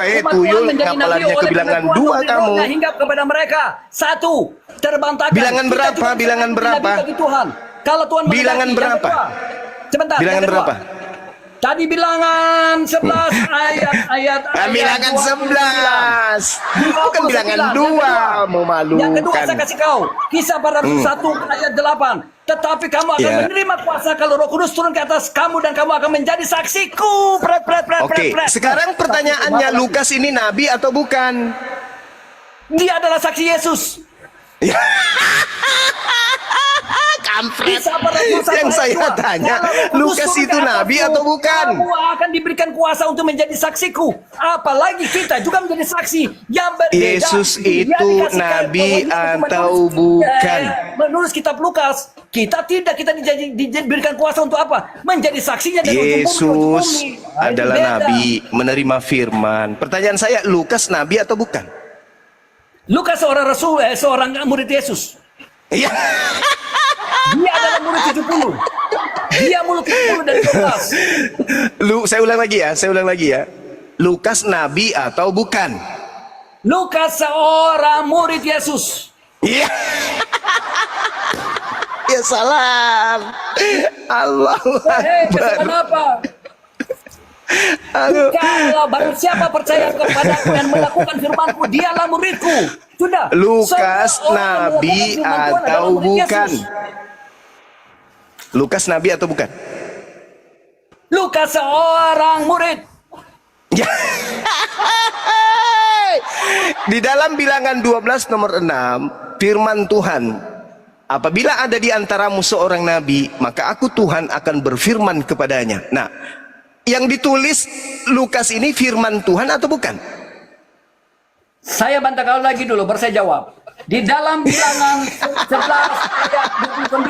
Umat Tuhan tuyul menjadi nabi ngapalannya oleh ke bilangan karena Tuhan 2 memberi kamu. rohnya hingga kepada mereka. 1, terbantahkan. Bilangan Kita berapa? juga bisa Bilangan menjadi berapa? nabi bagi Tuhan. Kalau Tuhan Bilangan menghendaki. Yang berapa? kedua, sebentar. Bilangan yang kedua. berapa? Tadi bilangan 11 ayat Bilangan 29. 11. Bukan bilangan 2. Memalukan. Yang kedua saya kasih kau. Kisah para Rasul 1 ayat 8. Tetapi kamu akan Ya. menerima kuasa kalau Roh Kudus turun ke atas kamu dan kamu akan menjadi saksiku. Oke, sekarang pertanyaannya, Lukas ini nabi atau bukan? Dia adalah saksi Yesus. Kampret. Kisah para Rasul 1 Yang ayat saya 2. tanya, Kalau Roh Kudus Lukas turun itu ke nabi atasmu, atau bukan? Kamu akan diberikan kuasa untuk menjadi saksiku. Apalagi kita juga menjadi saksi. Yang berbeda. Yesus Dia itu dikasih nabi kewenangan untuk atau menulis. bukan? Menurut kitab Lukas, kita tidak, kita diberikan kuasa untuk apa? Menjadi saksinya dari ujung bumi ke ujung Yesus bumi. adalah Beda. nabi, menerima firman. Pertanyaan saya, Lukas nabi atau bukan? Lukas seorang rasul, seorang murid Yesus. Iya. Dia adalah murid 70. Dia murid 70 dari 12. Saya ulang lagi ya. Lukas nabi atau bukan? Lukas seorang murid Yesus. Iya. Ya salam. Allahu Hei, Akbar. kenapa? Aduh. Kalau barang siapa percaya kepadaku dan melakukan firmanku, dialah muridku. Sudah. Lukas Semua orang yang nabi melakukan firman Tuhan adalah atau murid bukan? Yesus. Lukas nabi atau bukan? Lukas seorang murid. Ya. Di dalam bilangan 12 nomor 6, firman Tuhan, apabila ada di antaramu seorang nabi, maka aku Tuhan akan berfirman kepadanya. Nah, yang ditulis Lukas ini firman Tuhan atau bukan? Saya bantah kau lagi dulu, baru saya jawab. Di dalam bilangan 11 ayat 29,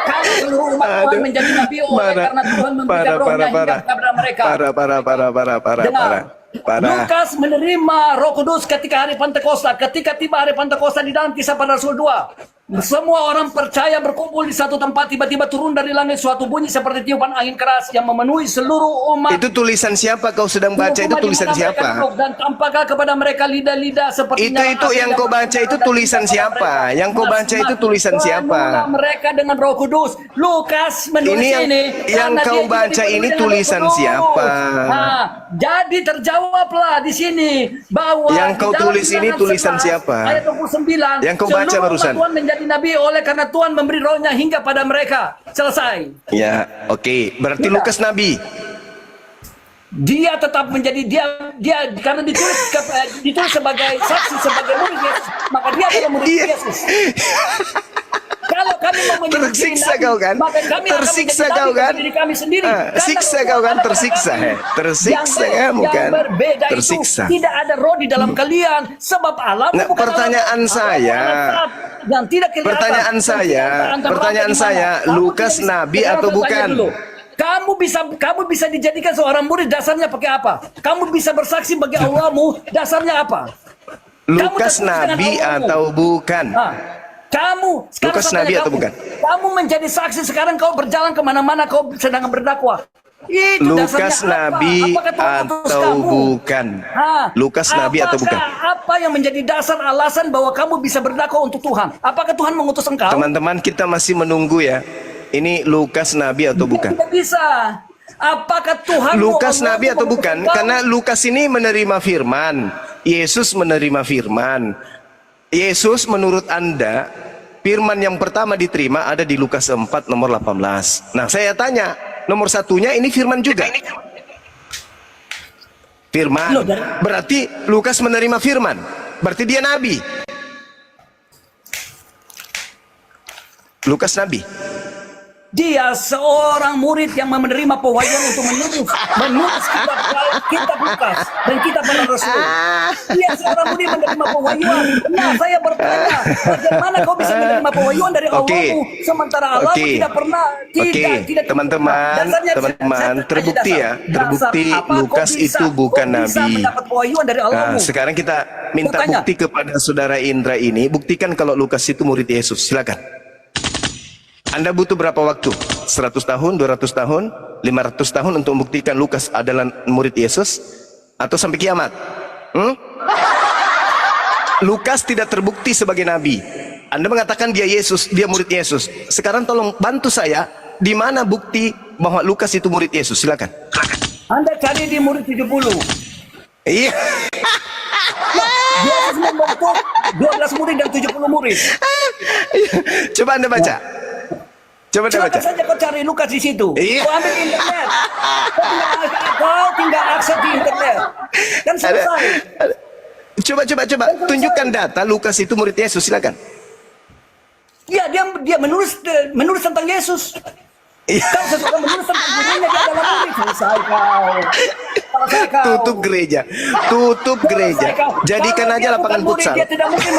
kalau seluruh umat Tuhan menjadi nabi oleh karena Tuhan memberikan rohnya hingga kepada mereka. Dengar. Lukas menerima Roh Kudus ketika hari Pentakosta. Ketika tiba hari Pentakosta di dalam Kisah Para Rasul 2, semua orang percaya berkumpul di satu tempat. Tiba-tiba turun dari langit suatu bunyi seperti tiupan angin keras yang memenuhi seluruh umat. Itu tulisan siapa kau sedang baca? Itu tulisan siapa? Dan tampaklah kepada mereka lidah-lidah seperti Itu yang kau baca itu tulisan siapa? Yang kau baca itu tulisan siapa? Mereka dengan Roh Kudus. Lukas menulis ini yang karena kau dia baca dipenuhi ini dengan tulisan Roh Kudus. siapa? Nah, jadi terjawablah di sini bahwa Yang kau di dalam tulis ini bilangan tulisan 11 siapa? Ayat 29. Yang kau baca seluruh umat barusan. Tuhan menjadi nabi oleh karena Tuhan memberi rohnya hingga pada mereka. Selesai. Ya, oke. Berarti Tidak. Lukas nabi. Dia tetap menjadi dia karena ditulis sebagai saksi, sebagai murid Yesus, maka dia adalah murid Iya. Yesus. Kalau kami mau menjadi Tersiksa nabi, kau kan? maka kami Tersiksa akan menjadi kau nabi kan? bagi diri kami sendiri. Karena Siksa roh kau kan? ada pada Tersiksa, kami. tersiksa kamu Yang kan? berbeda Tersiksa. itu tidak ada roh di dalam kalian, sebab Allah Nah, bukan pertanyaan Allah. saya. Allah yang tidak kelihatan. Pertanyaan Dan saya, tidak antara pertanyaan di mana. saya, Kamu Lukas tidak bisa- nabi Sekarang atau saya tanya bukan? dulu. Kamu bisa dijadikan seorang murid, dasarnya pakai apa? Kamu bisa bersaksi bagi Allahmu, dasarnya apa? Lukas Kamu terus nabi dengan Allahmu. atau bukan? Nah, kamu sekarang Lukas saya tanya nabi atau kamu, bukan? Kamu menjadi saksi sekarang, kau berjalan kemana-mana, kau sedang berdakwah. Itu Lukas dasarnya nabi apa? Apakah Tuhan utus atau kamu? bukan? Hah? Lukas nabi atau bukan? Apa yang menjadi dasar alasan bahwa kamu bisa berdakwah untuk Tuhan? Apakah Tuhan mengutus engkau? Teman-teman, kita masih menunggu ya. Ini Lukas nabi atau bukan? Tidak bisa. Apakah Tuhan Lukas Allah nabi atau mengutus bukan? engkau? Karena Lukas ini menerima firman. Yesus menerima firman. Yesus menurut Anda, firman yang pertama diterima ada di Lukas 4 nomor 18. Nah, saya tanya, nomor satunya ini firman juga. Firman. Berarti Lukas menerima firman. Berarti dia nabi. Lukas nabi. Dia seorang murid yang menerima pewahyuan untuk menulis kitab Lukas dan kitab Para Rasul. Dia seorang murid menerima pewahyuan. Nah, saya bertanya, bagaimana kau bisa menerima pewahyuan dari Allahmu sementara Allahmu tidak pernah tidak teman-teman, Dasarnya, teman-teman, saya terbukti tanya ya, dasar. terbukti Dasar apa Lukas kau bisa- itu bukan kau bisa nabi. mendapat pewahyuan dari Allahmu. Nah, sekarang kita minta Bertanya. bukti kepada saudara Indra ini, buktikan kalau Lukas itu murid Yesus. Silakan. Anda butuh berapa waktu? 100 tahun, 200 tahun, 500 tahun untuk membuktikan Lukas adalah murid Yesus? Atau sampai kiamat? Lukas tidak terbukti sebagai nabi. Anda mengatakan dia Yesus, dia murid Yesus. Sekarang tolong bantu saya, di mana bukti bahwa Lukas itu murid Yesus? Silakan. Anda cari di murid 70. Iya. Yesus membentuk 12 murid dan 70 murid. Coba Anda baca. Coba Anda baca. Silakan saja kau cari Lukas di situ. Iya. Kau ambil di internet. Kau tinggal akses di internet. Kan selesai. Coba tunjukkan data Lukas itu murid Yesus, silakan. Ya, dia menulis tentang Yesus. Iya. Kalau seseorang menulis tentang gurunya, dia adalah murid. Selesai kau. Selesai kau. Tutup gereja. Selesai kau. Jadikan Kalau aja dia lapangan bukan murid, futsal. dia tidak mungkin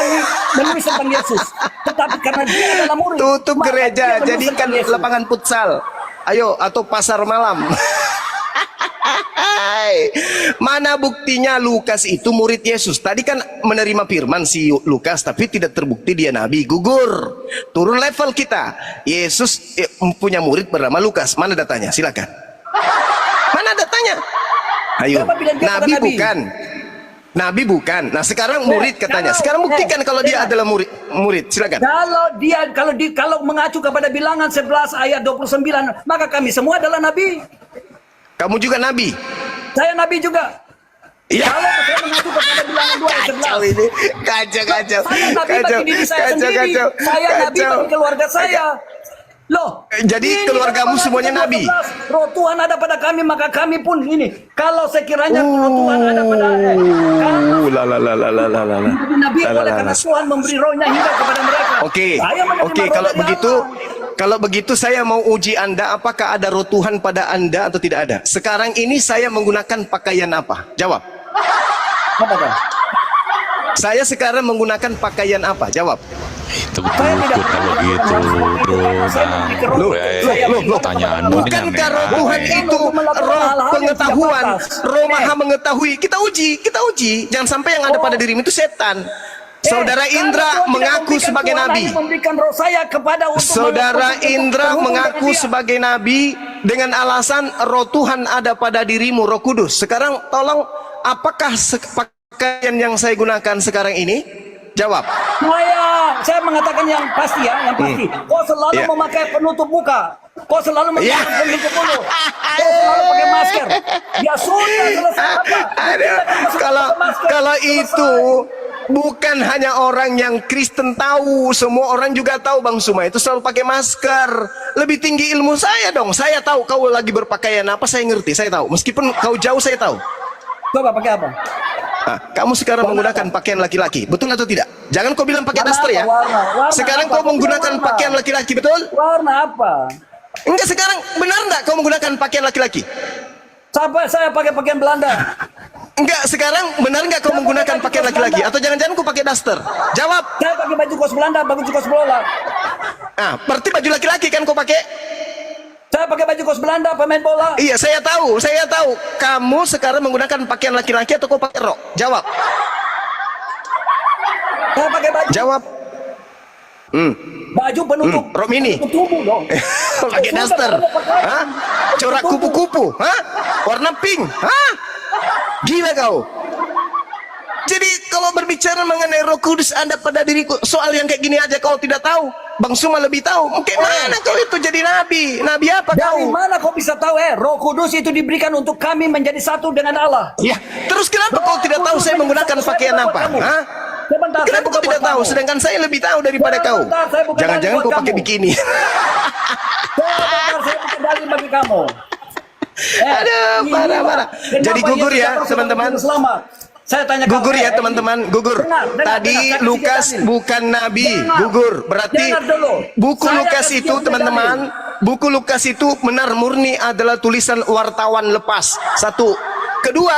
menulis tentang Yesus. Tetapi karena dia adalah murid, Tutup maka gereja, dia menulis jadikan tentang Yesus. lapangan futsal. Ayo, atau pasar malam. Mana buktinya Lukas itu murid Yesus? Tadi kan menerima firman si Lukas, tapi tidak terbukti dia nabi. Gugur. Turun level kita. Yesus punya murid bernama Lukas. Mana datanya? Silakan. Mana datanya? Ayo. Siapa bilang dia bukan Nabi nabi? bukan. Nabi bukan. Nah sekarang murid katanya. Sekarang buktikan kalau dia adalah murid. Silakan. Kalau mengacu kepada bilangan 11 ayat 29, maka kami semua adalah nabi. Kamu juga nabi. Saya nabi juga. Iya. Kalau saya mengacu kepada bilangan 2 ayat 11. Kacau ini. Kacau. Saya nabi bagi diri saya sendiri. Saya nabi bagi keluarga saya. Loh, Jadi keluargamu semuanya nabi. Roh Tuhan ada pada kami, maka kami pun ini. Kalau sekiranya roh Tuhan ada pada nabi oleh karena Tuhan memberi rohnya hingga kepada mereka. Oke. Saya menerima Oke, roh kalau dari begitu Allah. kalau begitu saya mau uji Anda apakah ada roh Tuhan pada Anda atau tidak ada. Sekarang ini saya menggunakan pakaian apa? Jawab. Apa kan? Saya sekarang menggunakan pakaian apa? Jawab. Itu betul kalau gitu, bro. Pertanyaanmu ini Bukankah roh aneh. Tuhan itu roh pengetahuan, roh maha mengetahui? Kita uji. Jangan sampai yang ada pada dirimu itu setan. Saudara Indra mengaku sebagai nabi. Saudara Indra mengaku sebagai nabi dengan alasan roh Tuhan ada pada dirimu, Roh Kudus. Sekarang tolong, apakah pakaian yang saya gunakan sekarang ini? Jawab. Saya mengatakan yang pasti ya, yang pasti. Kau selalu memakai penutup muka. Kau selalu memakai penutup mulut. Kau selalu pakai masker. Ya sudah, selesai apa? Kalau itu bukan hanya orang yang Kristen tahu, semua orang juga tahu Bang Suma itu selalu pakai masker. Lebih tinggi ilmu saya dong. Saya tahu kau lagi berpakaian apa, saya ngerti, saya tahu. Meskipun kau jauh saya tahu. Coba pakai apa? Nah, kamu sekarang menggunakan pakaian laki-laki, betul atau tidak? Jangan kau bilang pakai daster ya. Warna Sekarang apa? kau menggunakan pakaian laki-laki, betul? Warna apa? Enggak, sekarang benar enggak kau menggunakan pakaian laki-laki? Sampai saya pakai pakaian Belanda. Enggak, sekarang benar enggak kau menggunakan pakaian laki-laki? Atau jangan-jangan kau pakai daster? Jawab. Saya pakai baju kos Belanda, baju kos bola. Nah, berarti baju laki-laki kan kau pakai? Saya pakai baju kos Belanda, pemain bola. Iya, saya tahu. Kamu sekarang menggunakan pakaian laki-laki atau kau pakai rok? Jawab. Saya pakai baju. Jawab. Baju penutup. Rok mini. Penutup tubuh dong. Pakai daster. Hah? Corak kupu-kupu. Hah? Warna pink. Hah? Gila kau. Jadi kalau berbicara mengenai Roh Kudus ada pada diriku, soal yang kayak gini aja kau tidak tahu. Bang Suma lebih tahu. Mungkin mana kau itu jadi nabi? Nabi apa Dari kau? mana kau bisa tahu Roh Kudus itu diberikan untuk kami menjadi satu dengan Allah? Ya, terus kenapa kau tidak tahu saya menggunakan pakaian apa? Hah? Sebentar, Kenapa kau tidak tahu? Sedangkan saya lebih tahu daripada kau. Jangan-jangan kau pakai bikini. Sebentar, saya bukan dalil bagi kamu. Aduh, parah. Jadi gugur ya, teman-teman. Saya tanya Gugur kamu, ya teman-teman, gugur. Tadi Lukas bukan nabi, gugur. Berarti buku Lukas itu teman-teman, buku Lukas itu benar murni adalah tulisan wartawan lepas. Satu. Kedua,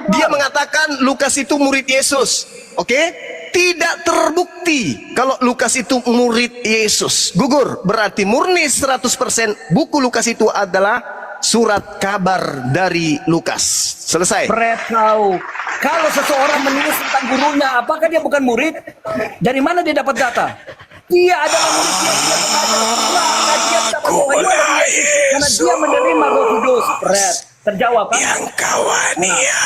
dia mengatakan Lukas itu murid Yesus. Oke? Tidak terbukti kalau Lukas itu murid Yesus. Gugur. Berarti murni 100% buku Lukas itu adalah surat kabar dari Lukas. Selesai. tahu. Kalau seseorang menulis tentang gurunya, apakah dia bukan murid? Dari mana dia dapat data? Dia adalah murid yang dia belajar. Karena dia menerima Roh Kudus. Terjawab kan? Yang kau aniaya.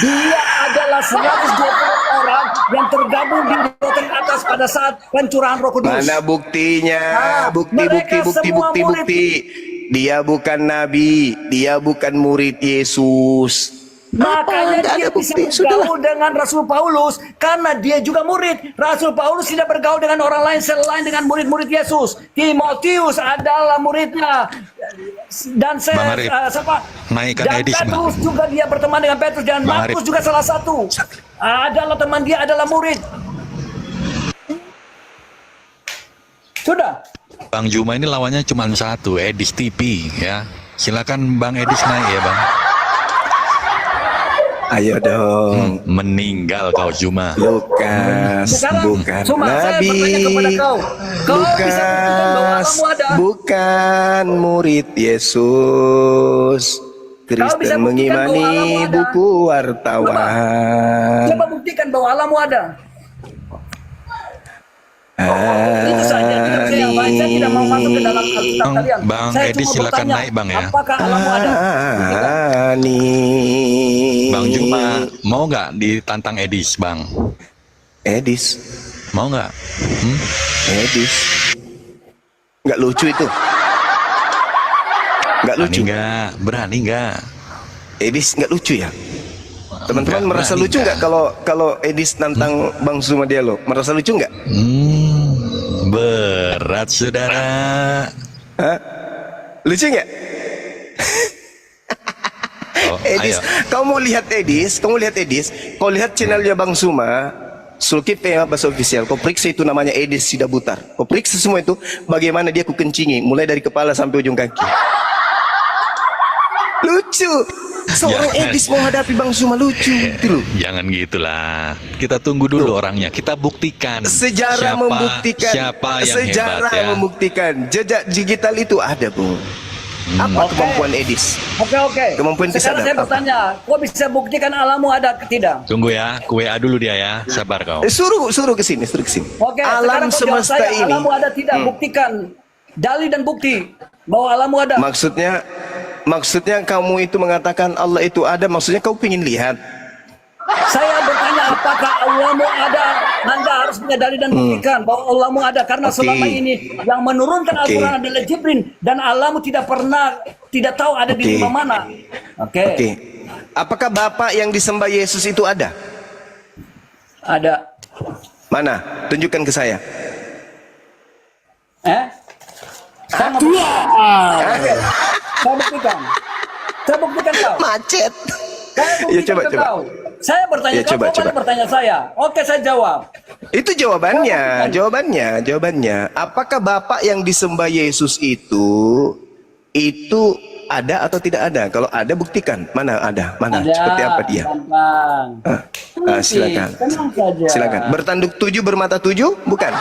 Dia adalah 120 orang yang tergabung di doktrin atas pada saat pencurahan Roh Kudus. Mana buktinya? Mereka semua murid. Dia bukan nabi, dia bukan murid Yesus. Makanya dia bisa bergaul dengan Rasul Paulus karena dia juga murid. Rasul Paulus tidak bergaul dengan orang lain selain dengan murid-murid Yesus. Timotius adalah muridnya. Dan Bang Arif, naikkan dan Edis, Bang. Petrus juga dia berteman dengan Petrus dan Bang Markus Arif. juga salah satu. Adalah teman dia adalah murid. Sudah. Bang Juma ini lawannya cuma satu, Edis TV ya. Silakan Bang Edis naik ya, Bang. Ayo dong. Meninggal kau Juma. Lukas Sekarang, bukan Suma, saya nabi. bertanya kepada kau. Kau bisa buktikan bahwa Allahmu ada? Bukan murid Yesus. bisa Kristen buktikan bahwa mengimani Allahmu ada? buku wartawan. Coba buktikan bahwa Allahmu ada. Itu saja. Tidak saya yang baik. Saya tidak mau masuk ke dalam Alkitab kalian. Bang Saya Edis, cuma silakan bertanya, naik, Bang, ya. apakah Allahmu ada? Buktikan. Bang Juma, mau nggak ditantang Edis, Bang? Edis. Mau nggak? Edis. Nggak lucu itu. Nggak Berani lucu. nggak? Berani nggak? Edis nggak lucu ya? Teman-teman Nggak merasa berani lucu nggak kalau Edis nantang Bang Zuma Dialog? Merasa lucu nggak? Berat saudara. Hah? Lucu nggak? Oh, Edis, ayo. kamu lihat Edis, kau lihat channelnya Bang Zuma, Sulkit bahasa official, kau periksa itu namanya Edis Sidabutar. Kau periksa semua itu, bagaimana dia kukencingi, mulai dari kepala sampai ujung kaki. Lucu. Seorang Jangan. Edis menghadapi Bang Zuma lucu gitu loh. Jangan gitulah. Kita tunggu dulu orangnya. Kita buktikan. Sejarah membuktikan, Siapa yang sejarah hebat ya. membuktikan jejak digital itu ada, Bung. Apa kemampuan Edis? Oke. Kemampuan itu Sekarang sadar, saya apa? bertanya, kau bisa buktikan Allahmu ada atau tidak? Tunggu ya. Ku WA dulu dia ya. Sabar kau. Suruh ke sini. Oke, Alam sekarang kau jawab semesta saya, ini. Allahmu ada tidak? Buktikan dalil dan bukti bahwa Allahmu ada. Maksudnya kamu itu mengatakan Allah itu ada, maksudnya kau ingin lihat. Saya bertanya apakah Allahmu ada? Anda harus punya dalil dan buktikan bahwa Allahmu ada karena Oke. selama ini yang menurunkan Oke. Al-Quran adalah Jibril dan Allahmu tidak tahu ada di Oke. lima mana. Oke. Apakah Bapak yang disembah Yesus itu ada? Ada. Mana? Tunjukkan ke saya. Saya mau Oke. Saya buktikan kau. Macet. Saya Ya, buktikan coba. ke kau. Saya bertanya Ya, kau, coba. kau bertanya saya. Oke, saya jawab. Itu jawabannya. Apakah Bapak yang disembah Yesus itu ada atau tidak ada? Kalau ada buktikan. Mana ada? Mana? Ada. Seperti apa dia? Gampang. Silakan. Tenang saja. Silakan. Bertanduk 7 bermata 7? Bukan.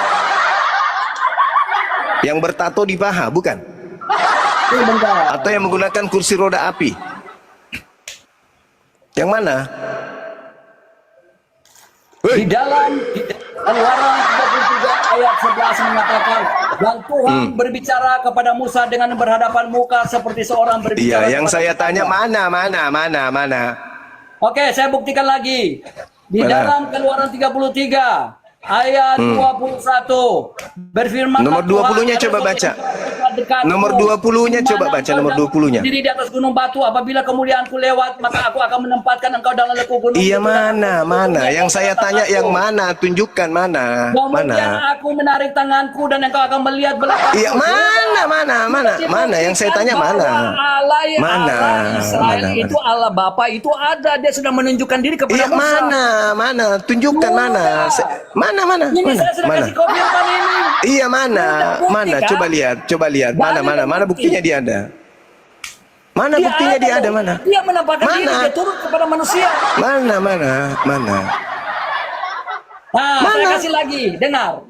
Yang bertato di paha? Bukan. Bentar. Atau yang menggunakan kursi roda api? Yang mana? Di dalam Keluaran 33 ayat 11 mengatakan dan Tuhan berbicara kepada Musa dengan berhadapan muka seperti seorang berbicara. Iya, yang kepada saya tanya tetangga. mana? Oke, saya buktikan lagi. Di Mana? dalam Keluaran 33 ayat 21 berfirman Nomor 20-nya coba baca. Nomor 20-nya coba baca, nomor 20-nya. Diri di atas gunung batu, apabila kemuliaanku lewat, maka aku akan menempatkan engkau dalam leku gunung. Iya, itu. mana? Yang saya tanya yang mana? Tunjukkan mana? Kemudian aku menarik tanganku dan engkau akan melihat belakangku. Iya, mana? Yang saya tanya mana? Allah Israel Mana? itu Allah Bapa itu ada, dia sudah menunjukkan diri kepada Iya, Musa. mana? Tunjukkan mana? Mana? Ini saya sudah kasih kau firman ini. Iya, mana? Coba lihat. Mana buktinya dia ada? Mana buktinya dia ada? Mana? Dia menampakkan diri, Mana? dia turun kepada manusia. Mana? Nah, saya kasih lagi, dengar.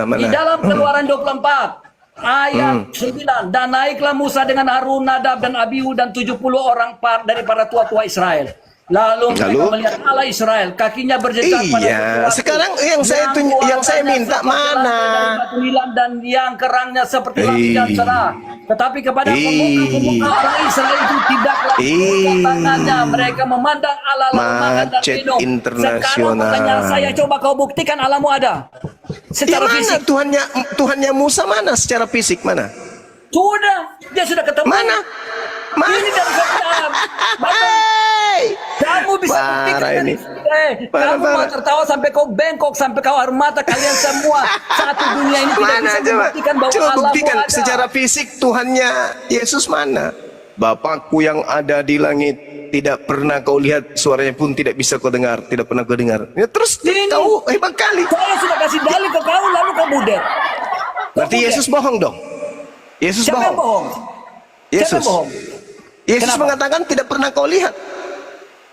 Mana? Di dalam Keluaran 24 ayat 9, dan naiklah Musa dengan Harun, Nadab dan Abihu dan 70 orang dari para tua-tua Israel. Lalu mereka melihat Allah Israel, kakinya berjejak pada Iya, sesuatu sekarang yang saya minta seperti mana? lantai dari batu nilam dan yang kerangnya seperti lapisan cerah. Tetapi kepada pemuka-pemuka orang Israel itu tidaklah tangannya. Mereka memandang Allah lalu makan dan Macet minum. Sekarang internasional. pertanyaan saya, coba kau buktikan Allahmu ada secara Mana fisik. Tuhannya Musa mana secara fisik mana? Sudah, dia sudah ketemu. Mana? Ini dari Quran. Hey! Kamu bisa buktikan Parah ini. Kamu mau tertawa sampai kau bengkok, sampai kau air mata, kalian semua satu dunia ini tidak Mana bisa coba? membuktikan bahwa Coba Allahmu buktikan ada. secara fisik Tuhannya Yesus mana? Bapakku yang ada di langit, tidak pernah kau lihat, suaranya pun tidak bisa kau dengar, tidak pernah kau dengar. Ya, terus Ini. kau hebat kali. Saya sudah kasih dalil ke kau, lalu kau budet. Berarti Yesus bohong dong. Yesus Siapa yang bohong. bohong? Siapa Yesus. yang bohong? Yesus Kenapa? mengatakan tidak pernah kau lihat.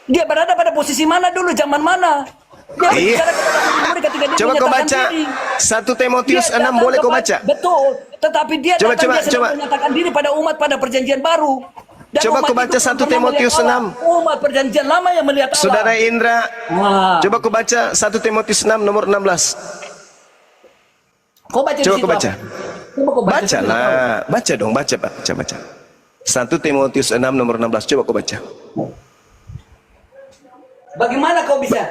Dia berada pada posisi mana dulu, zaman mana? Dia Iya. berbicara kepada murid ketika dia Coba kau menyatakan baca diri. 1 Timotius Dia 6, datang boleh kau kepada- baca? Betul. Tetapi dia Coba, datang, dia sedang coba. menyatakan diri pada umat pada perjanjian baru. Dan Coba umat kau baca itu 1 pernah Timotius melihat Allah. 6. Umat perjanjian lama yang melihat Allah. Saudara Indra, Wah. coba kau baca 1 Timotius 6 nomor 16. Kau baca di Coba situ kau baca. apa? Coba kau baca. Baca lah, baca dong, baca Pak, baca. 1 Timotius 6 nomor 16, coba kau baca. Bagaimana kau bisa?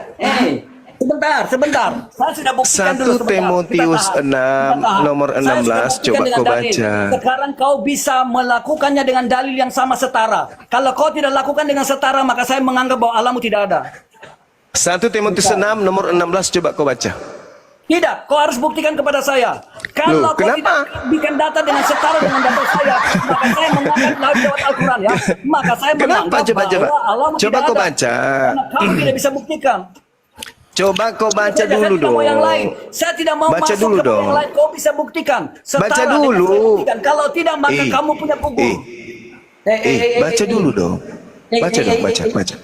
Sebentar. Saya sudah buktikan 1 dulu sebentar. Timotius Kita tahan. 6 Kita tahan. nomor Saya sudah 16, buktikan coba dengan kau dalil. baca. Sekarang kau bisa melakukannya dengan dalil yang sama setara. Kalau kau tidak lakukan dengan setara, maka saya menganggap bahwa Allahmu tidak ada. 1 Timotius 6 nomor 16, coba kau baca. Tidak, kau harus buktikan kepada saya. Kalau Loh, kau kenapa? tidak bikin data dengan setara dengan data saya, maka saya menganggap lewat Al-Quran ya. Maka saya Kenapa? menganggap Coba. bahwa Allahmu Coba tidak kau ada. baca. Karena kamu tidak bisa buktikan. Coba kau baca Saya dulu tidak mau yang dong. lain. Saya tidak mau Baca masuk dulu ke dong. yang lain. Kau bisa buktikan. Setara Baca dengan dulu. saya buktikan. Kalau tidak, maka Eh. kamu punya kubur. Baca dulu dong. Baca dong, baca. Baca.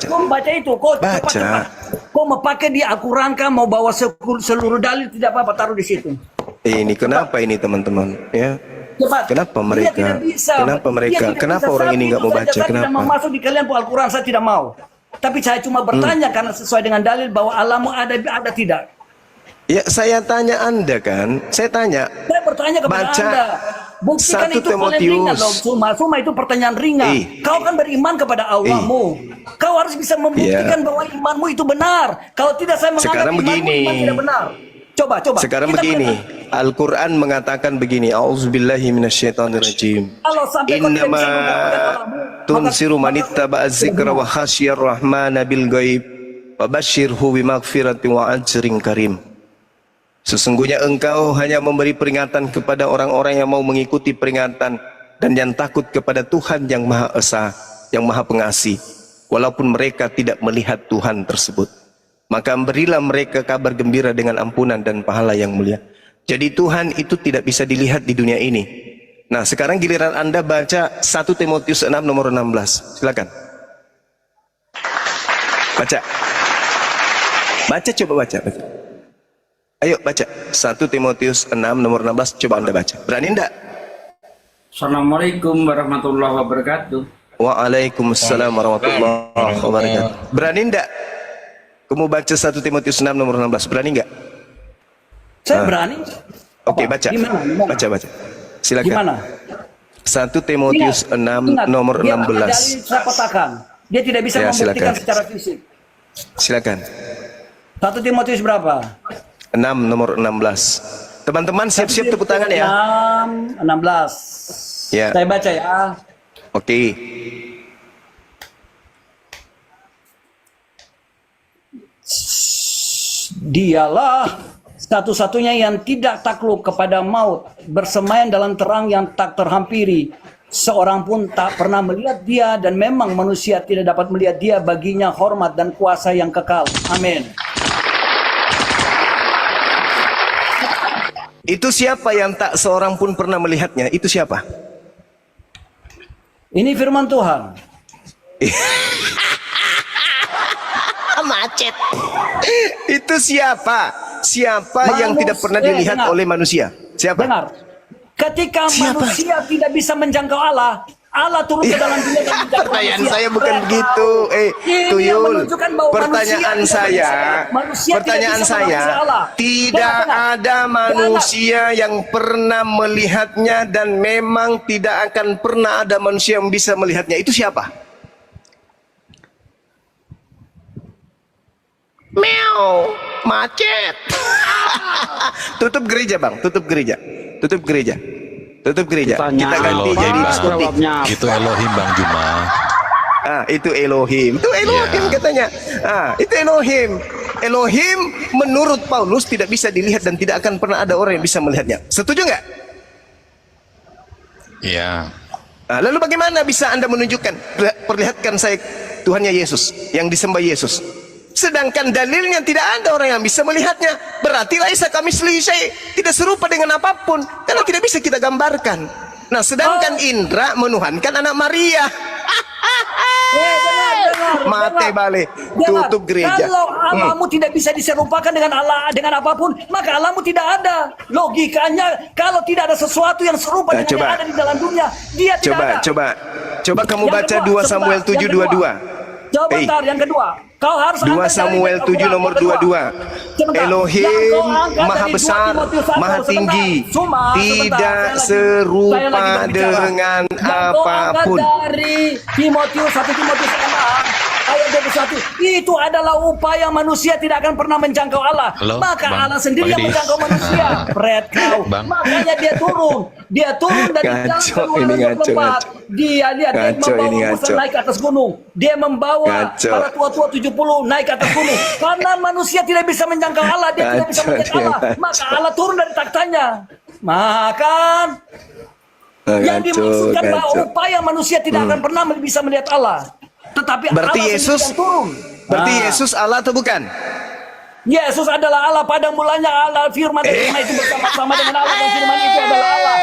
Kau baca itu. Kau Baca. cepat. Kau mau pakai di Al-Quran kah? Mau bawa seluruh dalil, tidak apa-apa, taruh di situ. Ini kenapa ini teman-teman? Ya. Cepat. Kenapa Dia mereka? tidak bisa. Kenapa mereka? Dia tidak Kenapa bisa. orang ini Saya nggak mau saja, baca? Saya tidak mau Kenapa? masuk di kalian Al-Quran, saya tidak mau. Tapi saya cuma bertanya karena sesuai dengan dalil bahwa Allahmu ada tidak. Ya, saya tanya Anda kan. Saya tanya. Saya bertanya kepada Baca Anda. Buktikan 1 itu paling ringan loh. Timotius. Cuma itu pertanyaan ringan. Kau kan beriman kepada Allahmu. Kau harus bisa membuktikan bahwa imanmu itu benar. Kalau tidak, saya menganggap Sekarang imanmu begini. iman tidak benar. Coba. Sekarang Kita begini. berdebat. Al-Quran mengatakan begini. Auzubillahi minasyaitonirrajim. Kalau sampai kau tidak Innama bisa membuktikan Allahmu, tunsiru man ittaba'a dzikra wa khasyiyar rahmana bil ghaib. Fabashshirhu bimaghfiratin wa ajrin karim. Sesungguhnya engkau hanya memberi peringatan kepada orang-orang yang mau mengikuti peringatan dan yang takut kepada Tuhan yang Maha Esa, yang Maha Pengasih, walaupun mereka tidak melihat Tuhan tersebut. Maka berilah mereka kabar gembira dengan ampunan dan pahala yang mulia. Jadi Tuhan itu tidak bisa dilihat di dunia ini. Nah, sekarang giliran Anda baca 1 Timotius 6 nomor 16. Silakan. Baca. Coba baca. Ayo baca 1 Timotius 6 nomor 16, coba Anda baca. Berani enggak? Assalamualaikum warahmatullahi wabarakatuh. Waalaikumsalam warahmatullahi wabarakatuh. Berani enggak? Kamu baca 1 Timotius 6 nomor 16, berani enggak? Saya berani. Oke, Apa? baca. Gimana? Baca. Silakan. Gimana? 1 Timotius 6 nomor dia pakai 16. dalil saya petakan. Dia tidak bisa Ya, membuktikan silakan. secara fisik. Silakan. 1 Timotius berapa? 6 nomor 16. Teman-teman siap-siap tepuk tangan ya. 16. Ya. Saya baca ya. Oke. Dialah satu-satunya yang tidak takluk kepada maut, bersemayam dalam terang yang tak terhampiri. Seorang pun tak pernah melihat dia, dan memang manusia tidak dapat melihat dia. Baginya hormat dan kuasa yang kekal. Amin. Itu siapa yang tak seorang pun pernah melihatnya? Itu siapa? Ini firman Tuhan. Macet. Itu siapa? Siapa yang Manusia, tidak pernah dilihat dengar. oleh manusia? Siapa? Dengar. Ketika Siapa? manusia tidak bisa menjangkau Allah, Allah turun ke dalam dunia dan menjaga Pertanyaan manusia. saya bukan Fred, begitu. Ini Tuyul. menunjukkan bahwa Pertanyaan saya, pertanyaan saya, tidak ada manusia yang pernah melihatnya dan memang tidak akan pernah ada manusia yang bisa melihatnya. Itu siapa? Meow, macet. Tutup gereja, Bang. Tutup gereja. Tutup gereja. Tutup gereja. Pertanyaan Kita ganti Elohim, jadi Bang. diskusi. Jawabnya Itu Elohim Bang Juma. Itu Elohim. Itu Elohim Ya. katanya. Itu Elohim. Elohim menurut Paulus tidak bisa dilihat dan tidak akan pernah ada orang yang bisa melihatnya. Setuju nggak? Iya. Lalu bagaimana bisa Anda menunjukkan? Perlihatkan saya Tuhannya Yesus yang disembah Yesus. Sedangkan dalilnya tidak ada orang yang bisa melihatnya. Berarti laisa kami selisih, tidak serupa dengan apapun karena tidak bisa kita gambarkan. Nah, sedangkan Indra menuhankan anak Maria. Mate balik, tutup gereja. Kalau Allahmu tidak bisa diserupakan dengan Allah dengan apapun, maka Allahmu tidak ada. Logikanya, kalau tidak ada sesuatu yang serupa dengan coba. yang ada di dalam dunia, dia tidak ada. Coba kamu Yang baca kedua, 2 Samuel sebentar, yang 7:22. Coba bentar, yang kedua. Kau harus 2 angkat Samuel dari 7 nomor 22. Sebentar. Elohim Yang kau angkat maha dari 2 besar, Timotius 1. maha Sebentar. tinggi, tidak Saya serupa lagi berbicara. dengan Yang kau angkat apapun. dari Timotius 1 Timotius 6 ayat 21, itu adalah upaya manusia tidak akan pernah menjangkau Allah. Halo, Maka Bang. Allah sendiri Bang yang Edis. menjangkau manusia. Fred kau. Bang. Makanya dia turun dari jalan Ngaco, keluaran ini ngaco, 24. ngaco. Dia Ngaco, membawa ini utusan ngaco. naik ke atas gunung. Dia membawa Ngaco. para tua-tua 70 naik ke atas gunung. Karena manusia tidak bisa menjangkau Allah, dia tidak bisa Ngaco, melihat dia Allah. ngaco. Maka Allah turun dari taktanya. Maka yang dimaksudkan bahwa upaya manusia tidak akan pernah bisa melihat Allah. Tetapi Berarti Allah Yesus, sendiri yang turun. berarti Yesus Allah atau bukan? Yesus adalah Allah, pada mulanya Allah, firman dan firman itu bersama-sama dengan Allah, dan firman itu adalah Allah.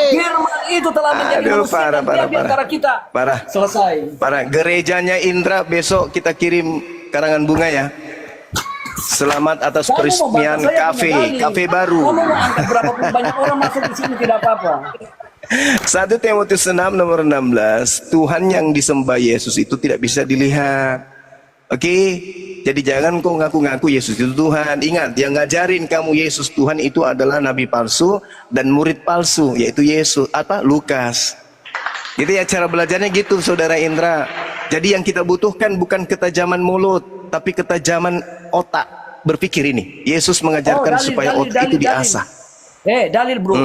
Firman itu telah menjadi Aduh, manusia parah, dan dia parah, di antara parah. kita. Parah. Selesai. Para gerejanya Indra besok kita kirim karangan bunga ya. Selamat atas Kamu mau peresmian bantah saya kafe, punya dalil. kafe baru. Kamu mau angkat berapa pun banyak orang masuk di sini tidak apa-apa. 1 Timotius 6 nomor 16, Tuhan yang disembah Yesus itu tidak bisa dilihat. Oke, jadi jangan kau ngaku-ngaku Yesus itu Tuhan. Ingat, yang ngajarin kamu Yesus Tuhan itu adalah nabi palsu dan murid palsu, yaitu Lukas. Gitu ya cara belajarnya gitu, Saudara Indra. Jadi yang kita butuhkan bukan ketajaman mulut, tapi ketajaman otak berpikir ini. Yesus mengajarkan supaya otak itu diasah. Dalil bro.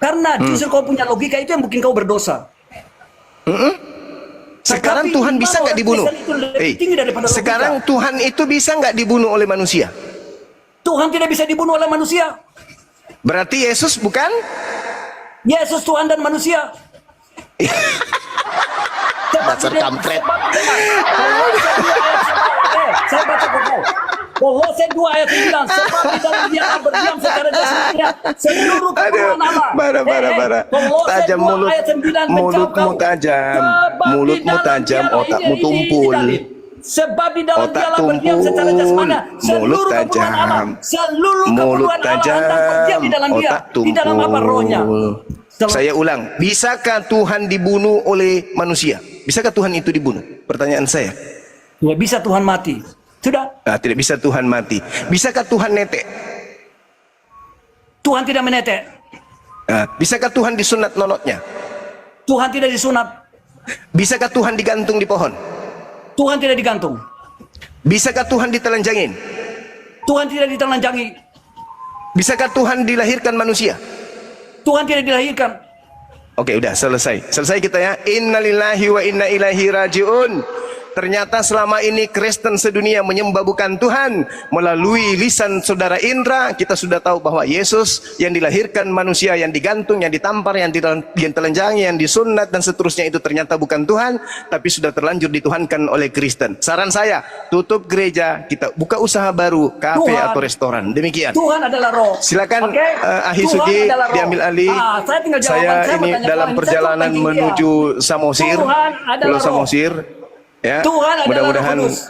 Karena justru kau punya logika itu yang bikin kau berdosa. Sekarang Tetapi Tuhan bisa nggak dibunuh? Kristen itu lebih tinggi daripada logika. Sekarang Tuhan itu bisa nggak dibunuh oleh manusia? Tuhan tidak bisa dibunuh oleh manusia. Berarti Yesus bukan? Yesus Tuhan dan manusia. Dasar kampret. Saya baca ke kau. Kolose 2 ayat 9. Sebab di dalam dia akan berdiam secara jasmania seluruh keperluan Allah. Bara. Kolose Tajam 2 mulut, ayat 9 mulutmu menjawab kau. tajam, Sebab di mulutmu dalam tajam, dia- otakmu ini tumpul. dalil. Sebab di dalam Otak dia berdiam tumpul, secara jasmania seluruh mulut keperluan tajam, Allah. Seluruh mulut keperluan Allah tajam, hendak berdiam di dalam dia. otak Di dalam apa rohnya? tumpul. Saya ulang, bisakah Tuhan dibunuh oleh manusia? Bisakah Tuhan itu dibunuh? Pertanyaan saya. Ya bisa Tuhan mati. Sudah. Tidak bisa Tuhan mati. Bisakah Tuhan netek? Tuhan tidak menetek. Bisakah Tuhan disunat nonotnya? Tuhan tidak disunat. Bisakah Tuhan digantung di pohon? Tuhan tidak digantung. Bisakah Tuhan ditelanjangin? Tuhan tidak ditelanjangi. Bisakah Tuhan dilahirkan manusia? Tuhan tidak dilahirkan. Oke, udah selesai. Selesai kita ya. Innalillahi wa inna ilaihi rajiun. Ternyata selama ini Kristen sedunia menyembah bukan Tuhan. Melalui lisan saudara Indra, kita sudah tahu bahwa Yesus yang dilahirkan manusia, yang digantung, yang ditampar, yang ditelanjangi, yang disunat dan seterusnya itu ternyata bukan Tuhan, tapi sudah terlanjur dituhankan oleh Kristen. Saran saya, tutup gereja, kita buka usaha baru, kafe Tuhan. atau restoran. Demikian. Tuhan adalah roh. Silakan Oke? Ahi Tuhan Sugi adalah roh. diambil alih. Saya tinggal jawaban. Saya Saya ini bertanya dalam Tuhan. perjalanan Saya bertanya menuju Samosir, Tuhan adalah Pulau roh. Samosir. Ya, Tuhan adalah mudah-mudahan. Roh Kudus.